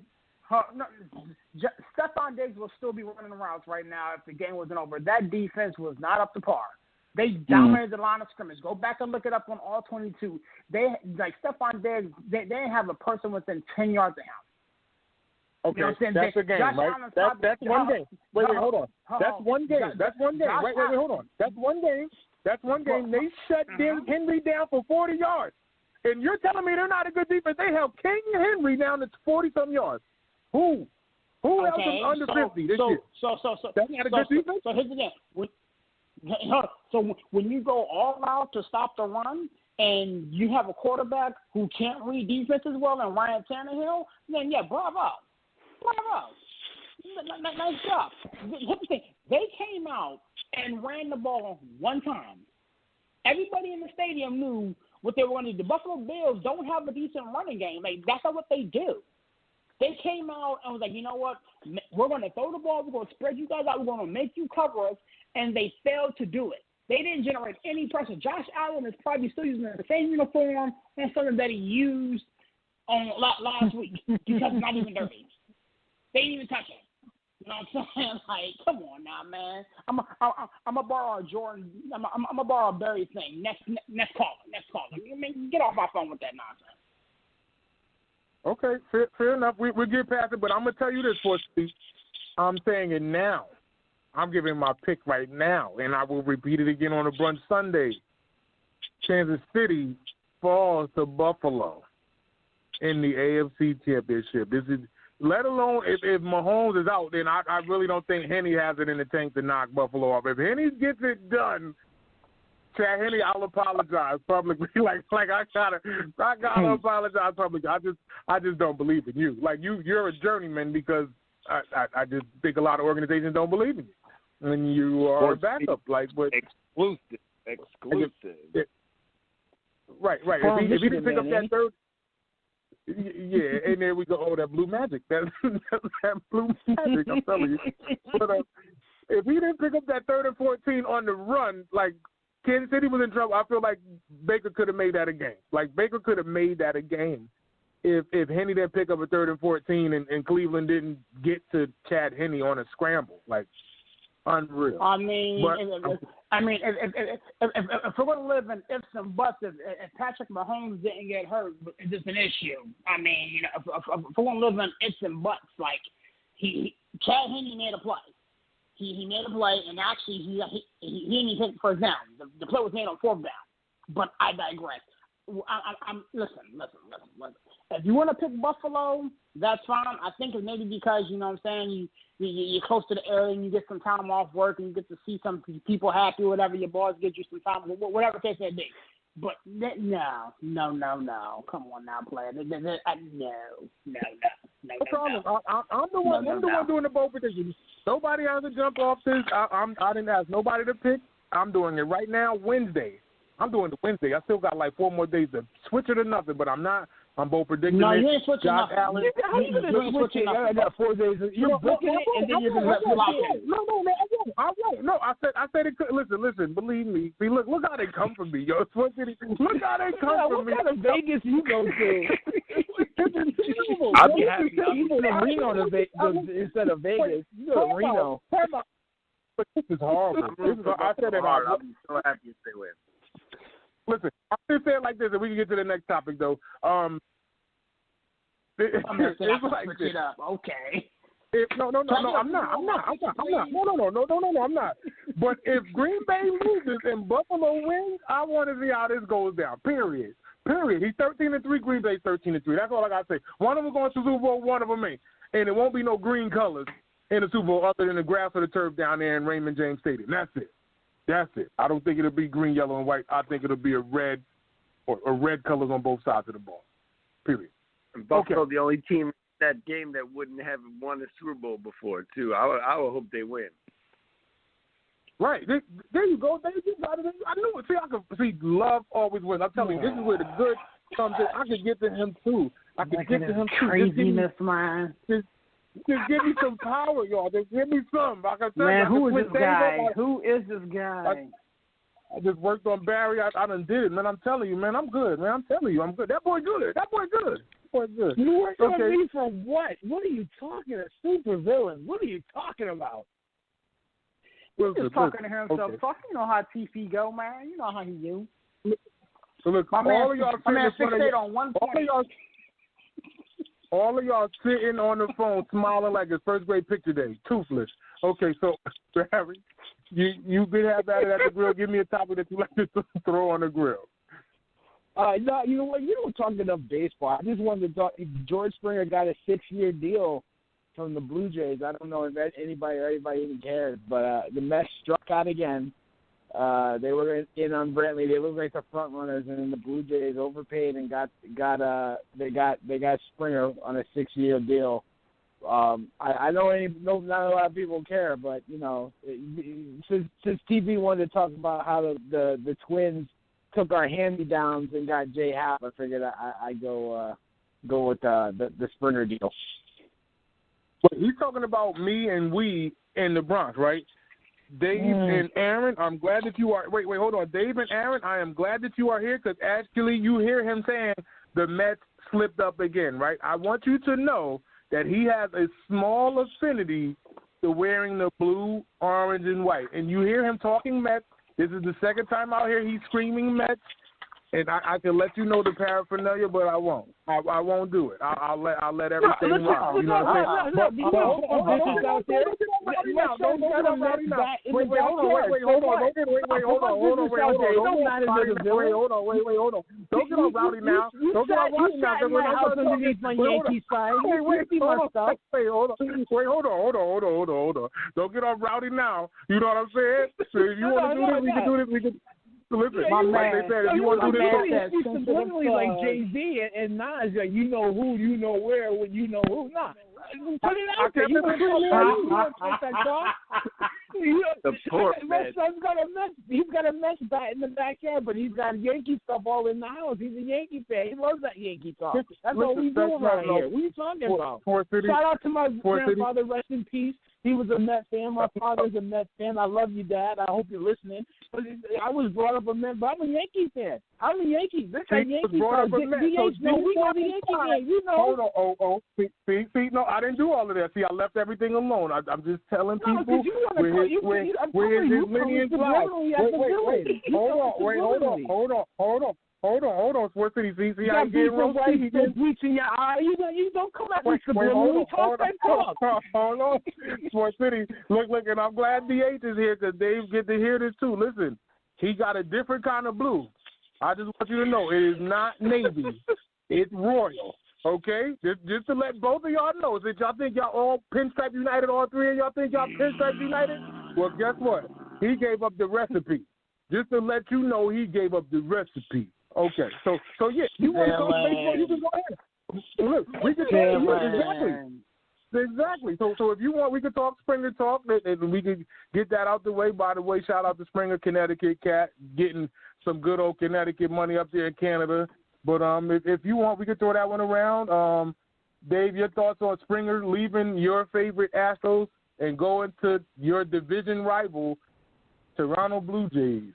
Stephon Diggs will still be running routes right now if the game wasn't over. That defense was not up to par. They dominated the line of scrimmage. Go back and look it up on all 22. Stephon Diggs, they didn't have a person within 10 yards of him. Okay, that's a game, right? That's one game. Wait, hold on. That's one game. Wait, hold on. That's one game. They shut Henry down for 40 yards. And you're telling me they're not a good defense? They held King Henry down to 40-some yards. Who else is under 50 this year? That's not a good defense? So here's the thing. So when you go all out to stop the run, and you have a quarterback who can't read defenses well, and Ryan Tannehill, then bravo. Nice job. They came out and ran the ball one time. Everybody in the stadium knew what they were going to do. The Buffalo Bills don't have a decent running game. That's not what they do. They came out and was like, you know what? We're going to throw the ball. We're going to spread you guys out. We're going to make you cover us. And they failed to do it. They didn't generate any pressure. Josh Allen is probably still using the same uniform and something that he used on last week, because it's not even dirty. They didn't even touch it. You know what I'm saying? Like, come on now, man. I'm a borrow a Jordan. I'm a borrow a Barry thing. Next caller. I mean, get off my phone with that nonsense. Okay, fair enough. We'll get past it, but I'm gonna tell you this, Steve. I'm saying it now. I'm giving my pick right now, and I will repeat it again on the Brunch Sunday. Kansas City falls to Buffalo in the AFC Championship. This is, let alone if Mahomes is out, then I really don't think Henny has it in the tank to knock Buffalo off. If Henny gets it done, Chad Henny, I'll apologize publicly. like I gotta apologize publicly. I just don't believe in you. Like you're a journeyman because I just think a lot of organizations don't believe in you, and you are a backup. Like, but exclusive. Right. If he didn't pick up that third. Yeah, and there we go. Oh, that blue magic. That blue magic, I'm telling you. But if he didn't pick up that 3rd and 14 on the run, like Kansas City was in trouble, I feel like Baker could have made that a game. Like Baker could have made that a game if Henny didn't pick up a 3rd and 14 and Cleveland didn't get to Chad Henny on a scramble. Like, unreal. I mean, if we're going to live in ifs and buts, if Patrick Mahomes didn't get hurt, it's just an issue. I mean, you know, if we're going to live in ifs and buts, like Chad Henny made a play. He made a play, and actually he didn't even take the first down. The play was made on 4th down. But I digress. Listen. If you want to pick Buffalo, that's fine. I think it's maybe because, you know what I'm saying, you're close to the area and you get some time off work and you get to see some people happy or whatever. Your boss gives you some time, whatever case may be. But no. Come on now, player. No. No problem. I'm the one doing the bowl predictions. Nobody has to jump off this. I didn't ask nobody to pick. I'm doing it right now, Wednesday. I'm doing it Wednesday. I still got like 4 more days to switch it or nothing, but I'm not. I'm both predicting no, it. You ain't switching Josh nothing. Allen. How are you going to switch it? I got 4 days. You're booking it, and then you're going to lock it. No, I won't. No, I said it could. Listen, believe me. See, look how they come for me, yo. Look how they come for me. What kind of Vegas you go to? I'll be happy. You go to Reno instead of Vegas. You go to Reno. But this is horrible. I said it. I'll be so happy to stay with. Listen, I'm just saying like this, and we can get to the next topic though. I'm gonna say it's I like switch this. it up. Okay. No, I'm not. No, I'm not. But if Green Bay loses and Buffalo wins, I want to see how this goes down. Period. He's 13-3. Green Bay's 13-3. That's all I gotta say. One of them going to the Super Bowl, one of them ain't, and it won't be no green colors in the Super Bowl other than the grass or the turf down there in Raymond James Stadium. That's it. I don't think it'll be green, yellow, and white. I think it'll be a red or red colors on both sides of the ball. Period. And Buffalo, the only team in that game that wouldn't have won a Super Bowl before, too. I would hope they win. Right. There you go. I knew it. See, love always wins. I'm telling you, this is where the good comes in. I could get to him, too. Craziness, man. Just give me some power, y'all. Just give me some. Man, who is this guy? Who is this guy? I just worked on Barry. I done did it, man. I'm telling you, man. I'm good, man. I'm telling you, I'm good. That boy good. You worked on me for what? What are you talking about? Super villain. What are you talking about? He's just talking to himself. Okay. Talk, you know how TP go, man. You know how he do. So look, all of y'all fixate on one point. All of y'all sitting on the phone smiling like it's first grade picture day. Toothless. Okay, so, Barry, you been have at it at the grill. Give me a topic that you like to throw on the grill. No, you know what? You don't talk enough baseball. I just wanted to talk. George Springer got a 6-year deal from the Blue Jays. I don't know if anybody even cares, but the Mets struck out again. They were in on Brantley. They looked like the front runners, and then the Blue Jays overpaid and got Springer on a 6-year deal. I know not a lot of people care, but you know, since TV wanted to talk about how the Twins took our hand-me-downs and got Jay Happ, I figured I go with the Springer deal. But he's talking about me and we in the Bronx, right? Dave and Aaron, I'm glad that you are. Wait, hold on. Dave and Aaron, I am glad that you are here because actually you hear him saying the Mets slipped up again, right? I want you to know that he has a small affinity to wearing the blue, orange, and white. And you hear him talking Mets. This is the second time out here he's screaming Mets. And I can let you know the paraphernalia, but I won't. I won't do it. I'll let everything rock. You know what I'm saying? Wait, hold on. Don't get all rowdy now. Don't get all rowdy now. Hold on. Don't get all rowdy now. You know what I'm saying? So if you want to do this, we can. Listen, my man, like they said, if you want to do this, subliminally like Jay-Z and Nas, like, you know who, you know where, when you know who. Nah, put it out there. You the poor man. Son's got a mess. He's got a mess bat in the backyard, but he's got Yankee stuff all in the house. He's a Yankee fan. He loves that Yankee talk. That's all we do around here. What are you talking about? Shout out to my grandfather, rest in peace. He was a Met fan. My father's a Met fan. I love you, Dad. I hope you're listening. But I was brought up a Met, but I'm a Yankee fan. I'm a Yankee. This is Yankee fan. We know the Yankee fan. You know. Hold on. See, no, I didn't do all of that. See, I left everything alone. I'm just telling people where his lineage lies. Hold on, Sports City. See how you get roasted? You get bleach in your eye. You don't come at me subliminally. Talk that talk. Hold on, Sports City. Look, and I'm glad DH is here because they get to hear this too. Listen, he got a different kind of blue. I just want you to know it is not navy. It's royal. Okay? Just to let both of y'all know. That y'all think y'all all Pinstripe United, all three of y'all think y'all Pinstripe United? Well, guess what? He gave up the recipe. Just to let you know, he gave up the recipe. Okay, so yeah, you want to talk baseball, you can go ahead. Look, we can exactly. So if you want, we can talk Springer talk, and we can get that out the way. By the way, shout out to Springer, Connecticut cat, getting some good old Connecticut money up there in Canada. But if you want, we can throw that one around. Dave, your thoughts on Springer leaving your favorite Astros and going to your division rival, Toronto Blue Jays?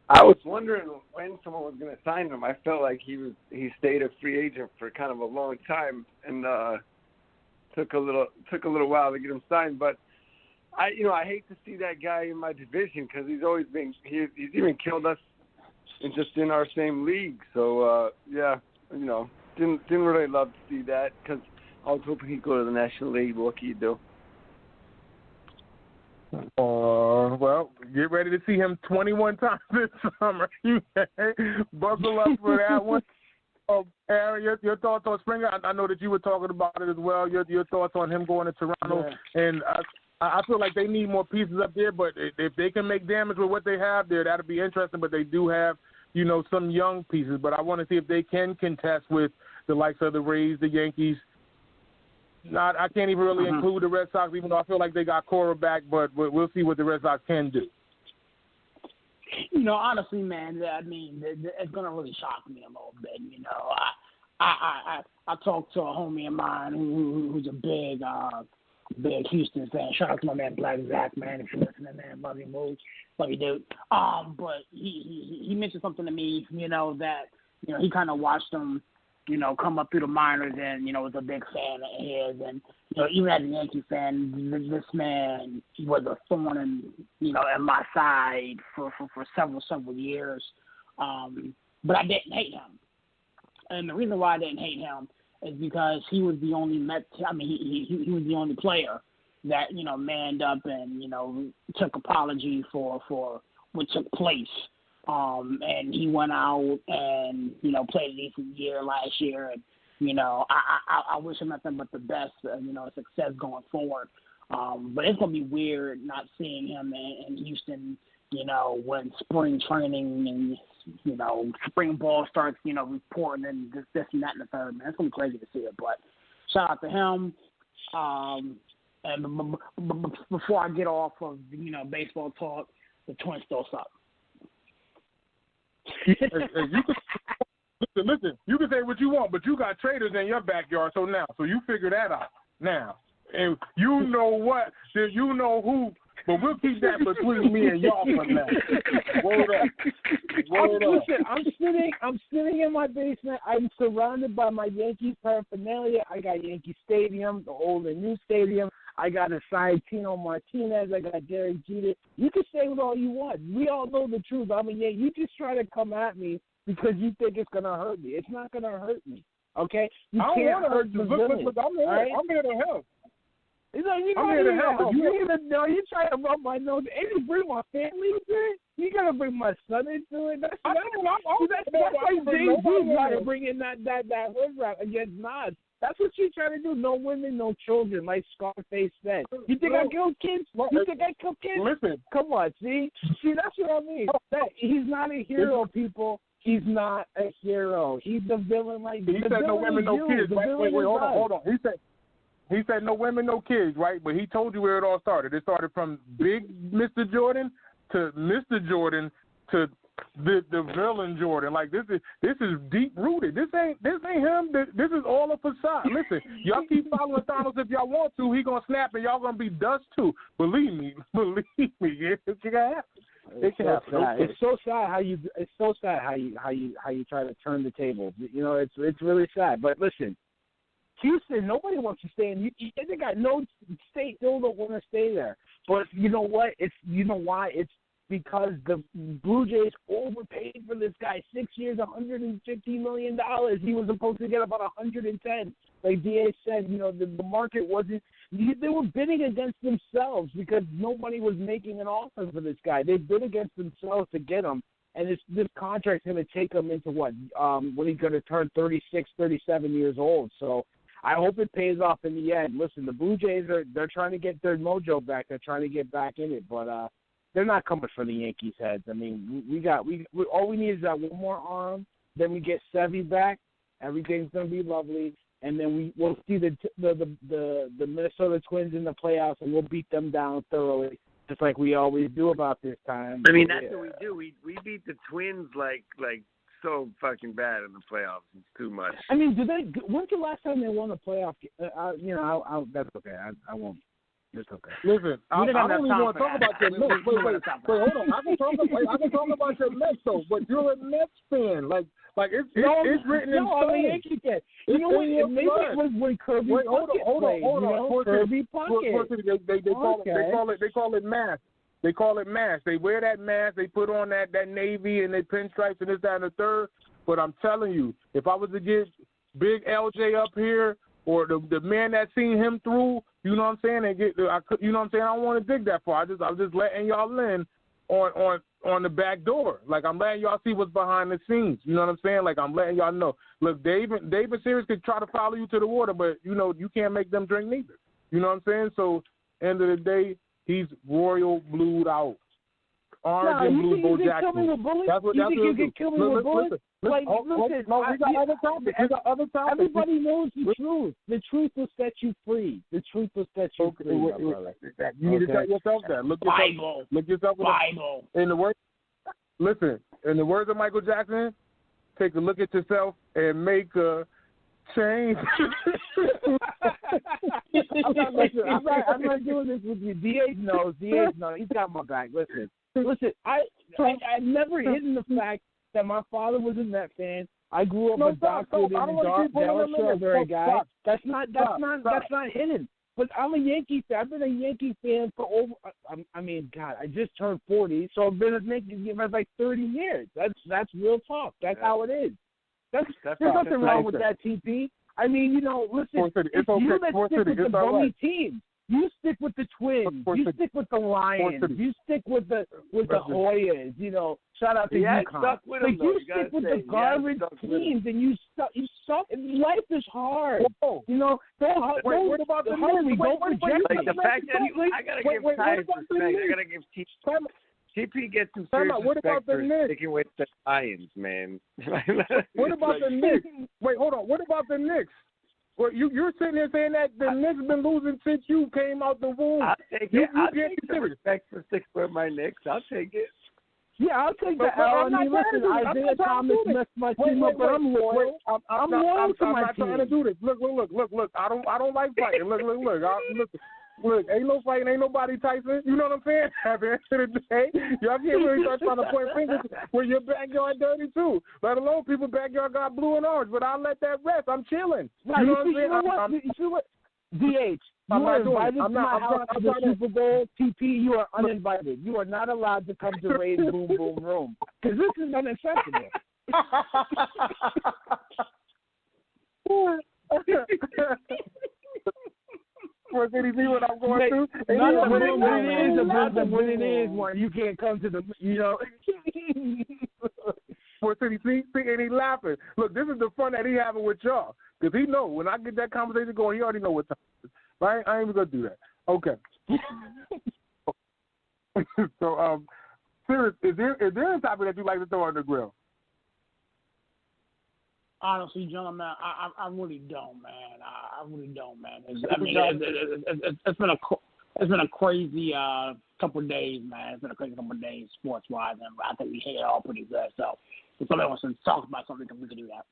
I was wondering when someone was going to sign him. I felt like he stayed a free agent for kind of a long time, and took a little while to get him signed. But I hate to see that guy in my division because he's even killed us in our same league. So didn't really love to see that because I was hoping he'd go to the National League. What can you do? Well, get ready to see him 21 times this summer. Buckle up for that one. Aaron, your thoughts on Springer? I know that you were talking about it as well. Your thoughts on him going to Toronto? Yeah. And I feel like they need more pieces up there, but if they can make damage with what they have there, that'll be interesting. But they do have, some young pieces. But I want to see if they can contest with the likes of the Rays, the Yankees. I can't even really include the Red Sox, even though I feel like they got Cora back, but we'll see what the Red Sox can do. Honestly, man, I mean, it's going to really shock me a little bit. I talked to a homie of mine who's a big Houston fan. Shout out to my man Black Zach, man, if you're listening, man. Love you, move. Love you, dude. But he mentioned something to me, that, he kind of watched them, come up through the minors and, was a big fan of his. And, even as a Yankee fan, this man was a thorn in my side for several years. But I didn't hate him. And the reason why I didn't hate him is because he was the only he was the only player that, manned up and, took apology for what took place. And he went out and, played a decent year last year. And, I wish him nothing but the best, success going forward. But it's going to be weird not seeing him in Houston, when spring training and, spring ball starts, reporting and this and that and the third, man. It's going to be crazy to see it. But shout out to him. And before I get off of, baseball talk, the Twins still suck. Listen, you can say what you want, but you got traders in your backyard, so you figure that out now. And you know what? You know who But we'll keep that between me and y'all for now. Word up. Listen, I'm sitting in my basement. I'm surrounded by my Yankees paraphernalia. I got Yankee Stadium, the old and new stadium. I got a signed Tino Martinez. I got Derek Jeter. You can say what all you want. We all know the truth. I mean, you just try to come at me because you think it's going to hurt me. It's not going to hurt me, okay? You can't hurt the villain. Look, I'm here to help. I'm here to help. You trying to rub my nose. And you bring my family into it? You got to bring my son into it? That's like Jay-Z trying to bring in that hood rap against Nas. That's what she's trying to do. No women, no children, like Scarface said. You think I killed kids? You think I killed kids? Listen. Come on, see, that's what I mean. He's not a hero, people. He's not a hero. He's the villain. He said no women, no kids. Wait, hold on. He said no women, no kids, right? But he told you where it all started. It started from big Mr. Jordan to Mr. Jordan to the villain Jordan. Like this is deep rooted. This ain't him. This is all a facade. Listen, y'all keep following Thanos if y'all want to. He gonna snap and y'all gonna be dust too. Believe me. Yeah, it can happen. It's so sad how you try to turn the tables. You know, it's really sad. But listen, Houston, nobody wants to stay in. They got no state. They don't want to stay there. But you know what? You know why? It's because the Blue Jays overpaid for this guy. 6 years, $150 million. He was supposed to get about 110. Like DA said, you know, the market wasn't. They were bidding against themselves because nobody was making an offer for this guy. They bid against themselves to get him. And this contract's going to take him into when he's going to turn 36, 37 years old. So I hope it pays off in the end. Listen, the Blue Jays they're trying to get their mojo back. They're trying to get back in it, but they're not coming for the Yankees' heads. I mean, we all we need is that one more arm. Then we get Sevy back. Everything's gonna be lovely, and then we'll see the Minnesota Twins in the playoffs, and we'll beat them down thoroughly, just like we always do about this time. I mean, that's what we do. We beat the Twins like so fucking bad in the playoffs. It's too much. I mean, when's the last time they won a playoff? That's okay. I won't. It's okay. Listen, I don't even want to talk about your Mets. Wait, hold on. I can talk about your Mets though, but you're a Mets fan. Like it's written in stone. I'm a Yankee fan. You know what? Maybe it was when Kirby Puckett played. Hold on. Kirby Puckett. They call it mask. They call it mask. They wear that mask. They put on that navy and they pinstripes and this, that, and the third. But I'm telling you, if I was to get Big LJ up here or the man that seen him through, you know what I'm saying? You know what I'm saying? I don't want to dig that far. I'm just letting y'all in on the back door. Like I'm letting y'all see what's behind the scenes. You know what I'm saying? Like I'm letting y'all know. Look, David Series could try to follow you to the water, but you know you can't make them drink neither. You know what I'm saying? So end of the day, he's royal blued out. Orange and blue Bo Jackson. That's what you can kill me with bullets? Listen, we got other topics. Everybody knows the truth. The truth will set you free. The truth will set you free. You need to tell yourself that. Look yourself Bible. In the words, listen. In the words of Michael Jackson, take a look at yourself and make a change. I'm not doing this with you. DH knows. He's got my back. Listen. I've never hidden the fact that my father was a Met fan. I grew up adopted in the Dallas Strawberry guy. That's not hidden. But I'm a Yankee fan. I've been a Yankee fan for over. I just turned 40, so I've been a Yankee fan for like 30 years. That's real talk. That's how it is. There's nothing wrong with that, TP. I mean, listen. It's you that stick with the bummy teams. You stick with the Twins. You stick with the Lions. You stick with the Hoyas. Shout out to UConn. You stick with the garbage teams, and you suck. Life is hard. What about the Knicks? The fact that I gotta give Tyus respect. I gotta give TP gets some serious respect for sticking with the Lions, man. What about the Knicks? Wait, hold on. What about the Knicks? Well, you're sitting there saying that the Knicks have been losing since you came out the womb. I'll take it. I'll take the respect for sticking with my Knicks. I'll take it. Yeah, I'll take that. Listen, Isaiah Thomas messed my team up, but I'm loyal. I'm loyal to my team. I'm not trying to do this. Look. I don't like fighting. Look. Look, ain't no fighting, ain't nobody Tyson. You know what I'm saying? At the end of the day, y'all can't really start trying to point fingers where your backyard dirty too. Let alone people's backyard got blue and orange. But I'll let that rest. I'm chilling. Right, you know what I'm saying? You see what? DH, you are invited to my house to the Super Bowl. TP, you are uninvited. You are not allowed to come to Ray's Boom Boom Room because this is unacceptable. For City, see what I'm going through? When it is one, you can't come to the, you know. For City, see, and he laughing. Look, this is the fun that he having with y'all. Because he know when I get that conversation going, he already know what time it is. Right? I ain't even going to do that. Okay. So, Sirius, is there a topic that you like to throw on the grill? Honestly, gentlemen, I really don't, man. I really don't, man. It's been a crazy couple of days, man. It's been a crazy couple of days sports wise, and I think we hit it all pretty good. So if somebody wants to talk about something, then we can do that.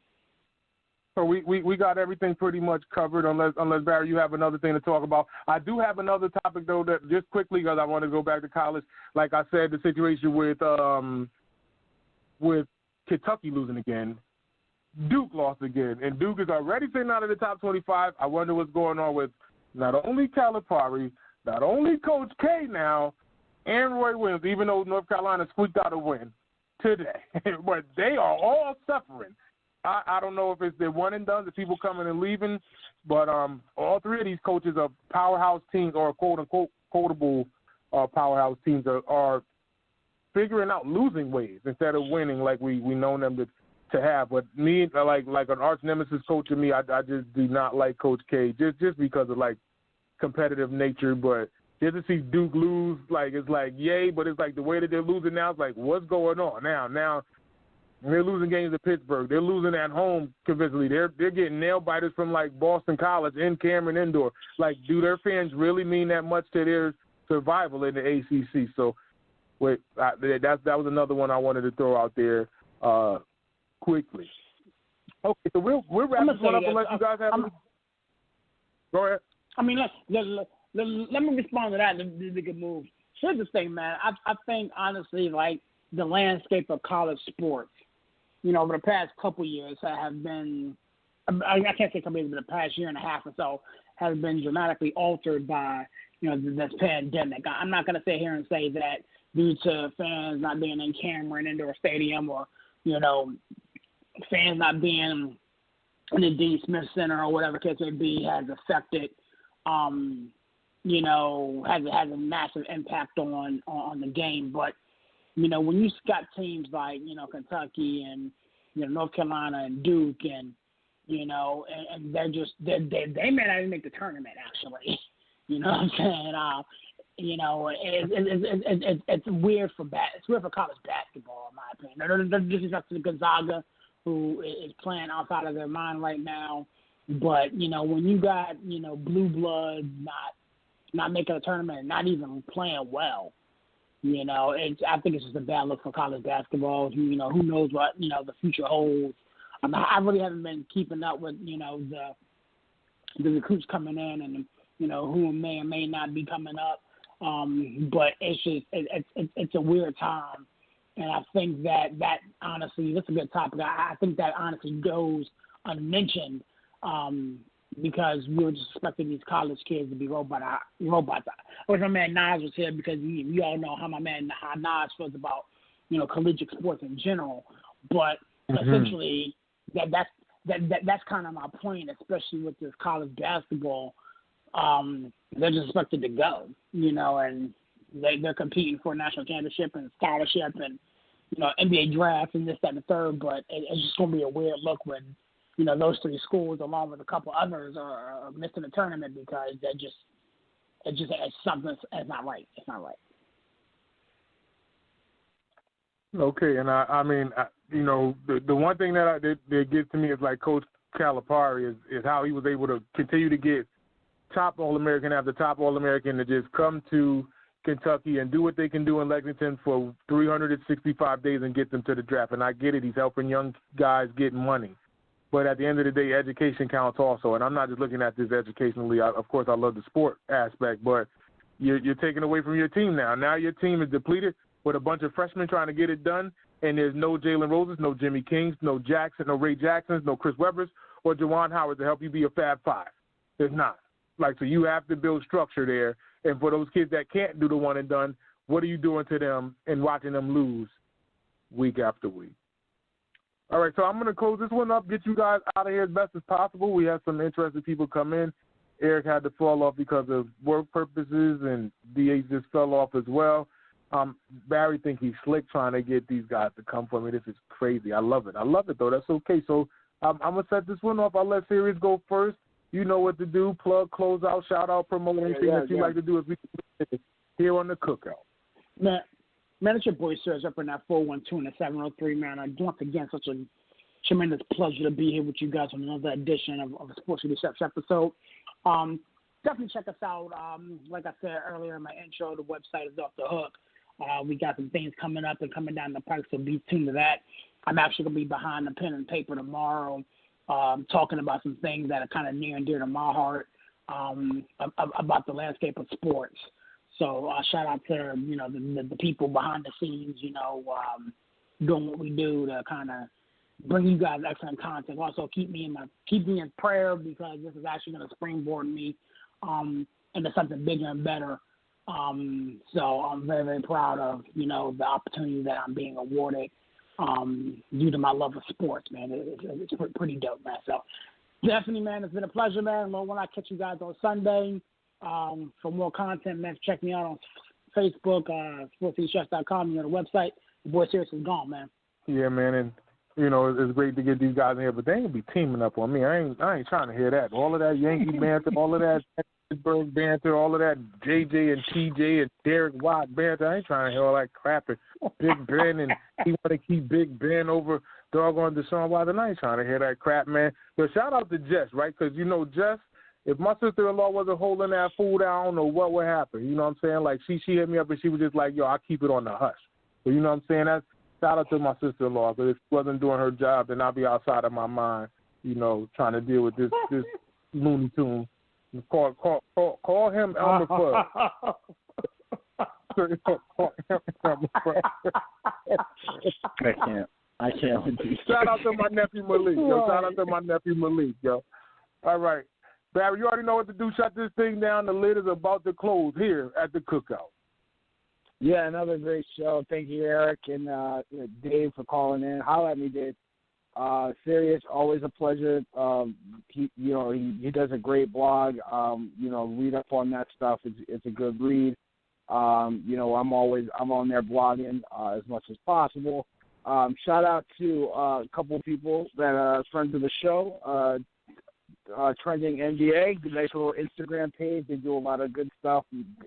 So we got everything pretty much covered, unless Barry, you have another thing to talk about. I do have another topic though that just quickly because I want to go back to college. Like I said, the situation with Kentucky losing again. Duke lost again, and Duke is already sitting out of the top 25. I wonder what's going on with not only Calipari, not only Coach K now, and Roy Williams, even though North Carolina squeaked out a win today. But they are all suffering. I don't know if it's the one and done, the people coming and leaving, but all three of these coaches are powerhouse teams or quote-unquote quotable powerhouse teams are figuring out losing ways instead of winning like we know them to have. But me, like an arch nemesis coach of me, I just do not like Coach K just because of like competitive nature. But just to see Duke lose, like it's like yay, but it's like the way that they're losing now, it's like what's going on now? They're losing games at Pittsburgh. They're losing at home convincingly. They're getting nail biters from like Boston College in Cameron Indoor. Like, do their fans really mean that much to their survival in the ACC? So, that was another one I wanted to throw out there quickly. Okay, so we'll wrap this one up unless you guys have. Go ahead. I mean, let me respond to that. The good move. Here's the thing, man. I think honestly, like the landscape of college sports, over the past couple years have been, I can't say completely, but the past year and a half or so has been dramatically altered by, this pandemic. I'm not going to sit here and say that due to fans not being in Cameron Indoor Stadium or, fans not being in the Dean Smith Center or whatever case may be has affected, has a massive impact on the game. But, when you got teams like, Kentucky and, North Carolina and Duke and, and they may not even make the tournament actually. You know what I'm saying? It's weird for college basketball in my opinion. They're disrespect to Gonzaga, who is playing outside of their mind right now. But when you got blue blood not making a tournament and not even playing well, I think it's just a bad look for college basketball. Who knows what the future holds. I really haven't been keeping up with the recruits coming in and who may or may not be coming up. But it's just it's a weird time, and I think that honestly, that's a good topic. I think that honestly goes unmentioned because we were just expecting these college kids to be robots. I wish my man Nas was here because we all know how Nas feels about collegiate sports in general. But essentially, that's kind of my point, especially with this college basketball. They're just expected to go, and they're competing for a national championship and scholarship and, NBA draft and this, that, and the third. But it's just going to be a weird look when, those three schools along with a couple others are missing the tournament because it's something that's not right. It's not right. Okay, and I mean, the one thing that gets to me is like Coach Calipari is how he was able to continue to get top All-American after top All-American to just come to Kentucky and do what they can do in Lexington for 365 days and get them to the draft. And I get it. He's helping young guys get money. But at the end of the day, education counts also. And I'm not just looking at this educationally. Of course, I love the sport aspect, but you're taking away from your team now. Now your team is depleted with a bunch of freshmen trying to get it done, and there's no Jalen Roses, no Jimmy Kings, no Jackson, no Ray Jacksons, no Chris Webbers, or Juwan Howard to help you be a Fab Five. There's not. So you have to build structure there. And for those kids that can't do the one and done, what are you doing to them and watching them lose week after week? All right, so I'm going to close this one up, get you guys out of here as best as possible. We had some interested people come in. Eric had to fall off because of work purposes, and DA just fell off as well. Barry think he's slick trying to get these guys to come for me. This is crazy. I love it. Though. That's okay. So I'm going to set this one off. I'll let Sirius go first. You know what to do. Plug, close out, shout out, promote anything that you like to do here on the Cookout. Man, it's your boy, Serge, up in that 412 and the 703, man. Once again, such a tremendous pleasure to be here with you guys on another edition of the Sports City Chefs episode. Definitely check us out. Like I said earlier in my intro, the website is off the hook. We got some things coming up and coming down the pike, so be tuned to that. I'm actually going to be behind the pen and paper tomorrow talking about some things that are kind of near and dear to my heart about the landscape of sports. So shout out to, the people behind the scenes, doing what we do to kind of bring you guys excellent content. Also keep me in prayer, because this is actually going to springboard me into something bigger and better. So I'm very, very proud of, the opportunity that I'm being awarded due to my love of sports, man. It's pretty dope, man. So definitely, man, it's been a pleasure, man. When I catch you guys on Sunday, for more content, man, check me out on Facebook, sportscitychefs.com, the website. The boy Sirius is gone, man. Yeah, man, and it's great to get these guys in here, but they ain't be teaming up on me. I ain't trying to hear that. All of that Yankee banter, all of that Pittsburgh banter, all of that JJ and TJ and Derek Watt banter. I ain't trying to hear all that crap. And Big Ben, and he want to keep Big Ben over doggone Deshaun Watson. I ain't trying to hear that crap, man. But shout out to Jess, right? Because, Jess, if my sister-in-law wasn't holding that food down, I don't know what would happen. You know what I'm saying? Like, she hit me up and she was just like, yo, I'll keep it on the hush. So, you know what I'm saying? That's shout out to my sister-in-law, because if she wasn't doing her job, then I'll be outside of my mind, trying to deal with this Looney Tune. Call him Elmer Fudd. I can't. Shout out to my nephew Malik. Shout out to my nephew Malik, yo. All right. Barry, you already know what to do. Shut this thing down. The lid is about to close here at the Cookout. Yeah, another great show. Thank you, Eric and Dave, for calling in. Holla at me, Dave. Sirius, always a pleasure. He does a great blog. Read up on that stuff. It's a good read. I'm on there blogging as much as possible. Shout out to a couple of people that are friends of the show. Trending NBA, nice little Instagram page. They do a lot of good stuff.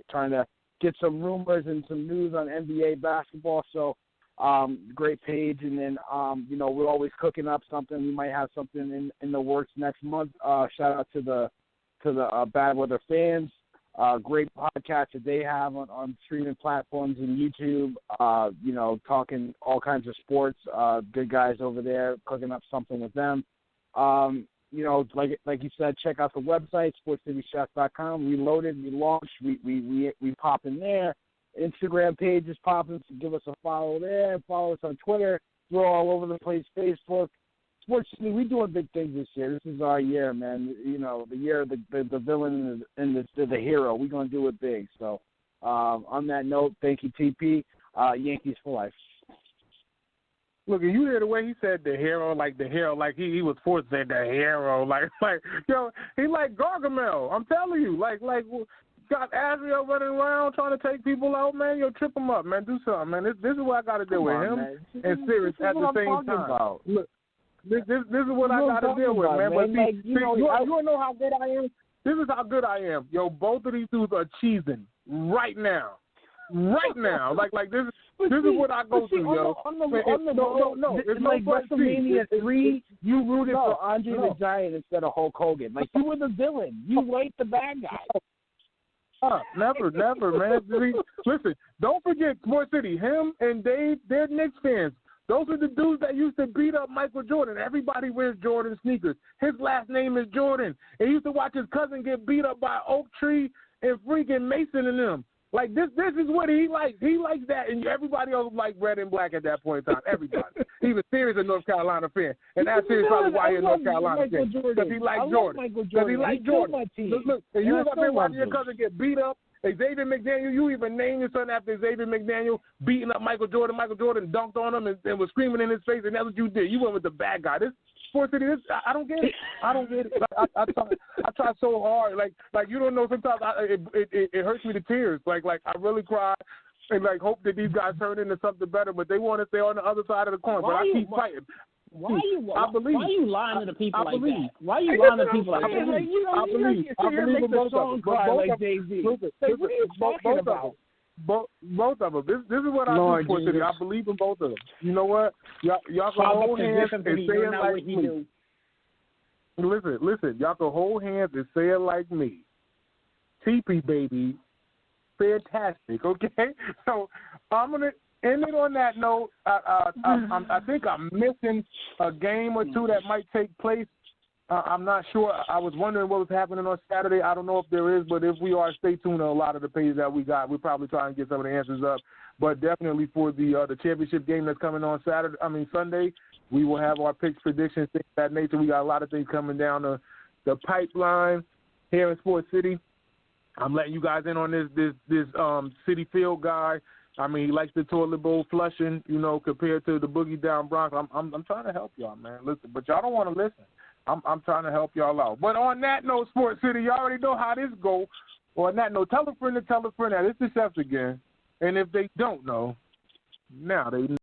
Trying to get some rumors and some news on NBA basketball. So great page. And then we're always cooking up something. We might have something in the works next month. Shout out to the Bad Weather Fans. Great podcast that they have on streaming platforms and YouTube. Talking all kinds of sports. Good guys over there, cooking up something with them. Like you said, check out the website, sportscitychefs.com. We loaded, we launched, we pop in there. Instagram page is popping, so give us a follow there. Follow us on Twitter. We're all over the place. Facebook. Sports City, we're doing big things this year. This is our year, man. The year of the villain and the hero. We're going to do it big. So on that note, thank you, TP. Yankees for life. Look, you hear the way he said the hero, like he was forced to say the hero, he like Gargamel. I'm telling you, got Azrael running around trying to take people out, man. Trip him up, man. Do something, man. This is what I got to deal with him and Sirius at the same time. About. Look, this is what I got to deal with, man. But you want to know how good I am? This is how good I am. Yo, both of these dudes are cheesing right now. Right now, like this is what I go through, yo. No, it's like WrestleMania 3. You rooted for Andre the No. Giant instead of Hulk Hogan. Like, you were the villain. You liked the bad guy. Never, man. Listen, don't forget, Sports City. Him and Dave, they're Knicks fans. Those are the dudes that used to beat up Michael Jordan. Everybody wears Jordan sneakers. His last name is Jordan. And he used to watch his cousin get beat up by Oak Tree and freaking Mason and them. Like, this is what he likes. He likes that, and everybody else liked red and black at that point in time. Everybody. He was serious a North Carolina fan. And that's probably why he's a North Carolina fan. Because he liked Jordan. Because he liked Jordan. Look, and you was up there watching your cousin get beat up. Xavier McDaniel, you even named your son after Xavier McDaniel beating up Michael Jordan. Michael Jordan dunked on him and was screaming in his face, and that's what you did. You went with the bad guy. This Sports City, I don't get it. I don't get it. I try so hard. Like you don't know. Sometimes it hurts me to tears. Like I really cry and hope that these guys turn into something better. But they want to stay on the other side of the coin. But I keep fighting. Why are you lying to the people like that? Why are you lying to people like that? I believe in both of them. Like Jay-Z. What are you talking about? Both of them. This is what I do, Sports City. I believe in both of them. You know what? Y'all can hold hands and say it like me. Listen. Y'all can hold hands and say it like me. TP, baby. Fantastic, okay? So I'm going to end it on that note. I think I'm missing a game or two that might take place. I'm not sure. I was wondering what was happening on Saturday. I don't know if there is, but if we are, stay tuned to a lot of the pages that we got. We'll probably try and get some of the answers up. But definitely for the championship game that's coming on Sunday, we will have our picks, predictions, things of that nature. We got a lot of things coming down the pipeline here in Sports City. I'm letting you guys in on this City Field guy. I mean, he likes the toilet bowl flushing, compared to the Boogie Down Bronx. I'm trying to help y'all, man. Listen, but y'all don't want to listen. I'm trying to help y'all out. But on that note, Sports City, you already know how this go. On that note, tell a friend to tell a friend that it's the Chefs again. And if they don't know, now they know.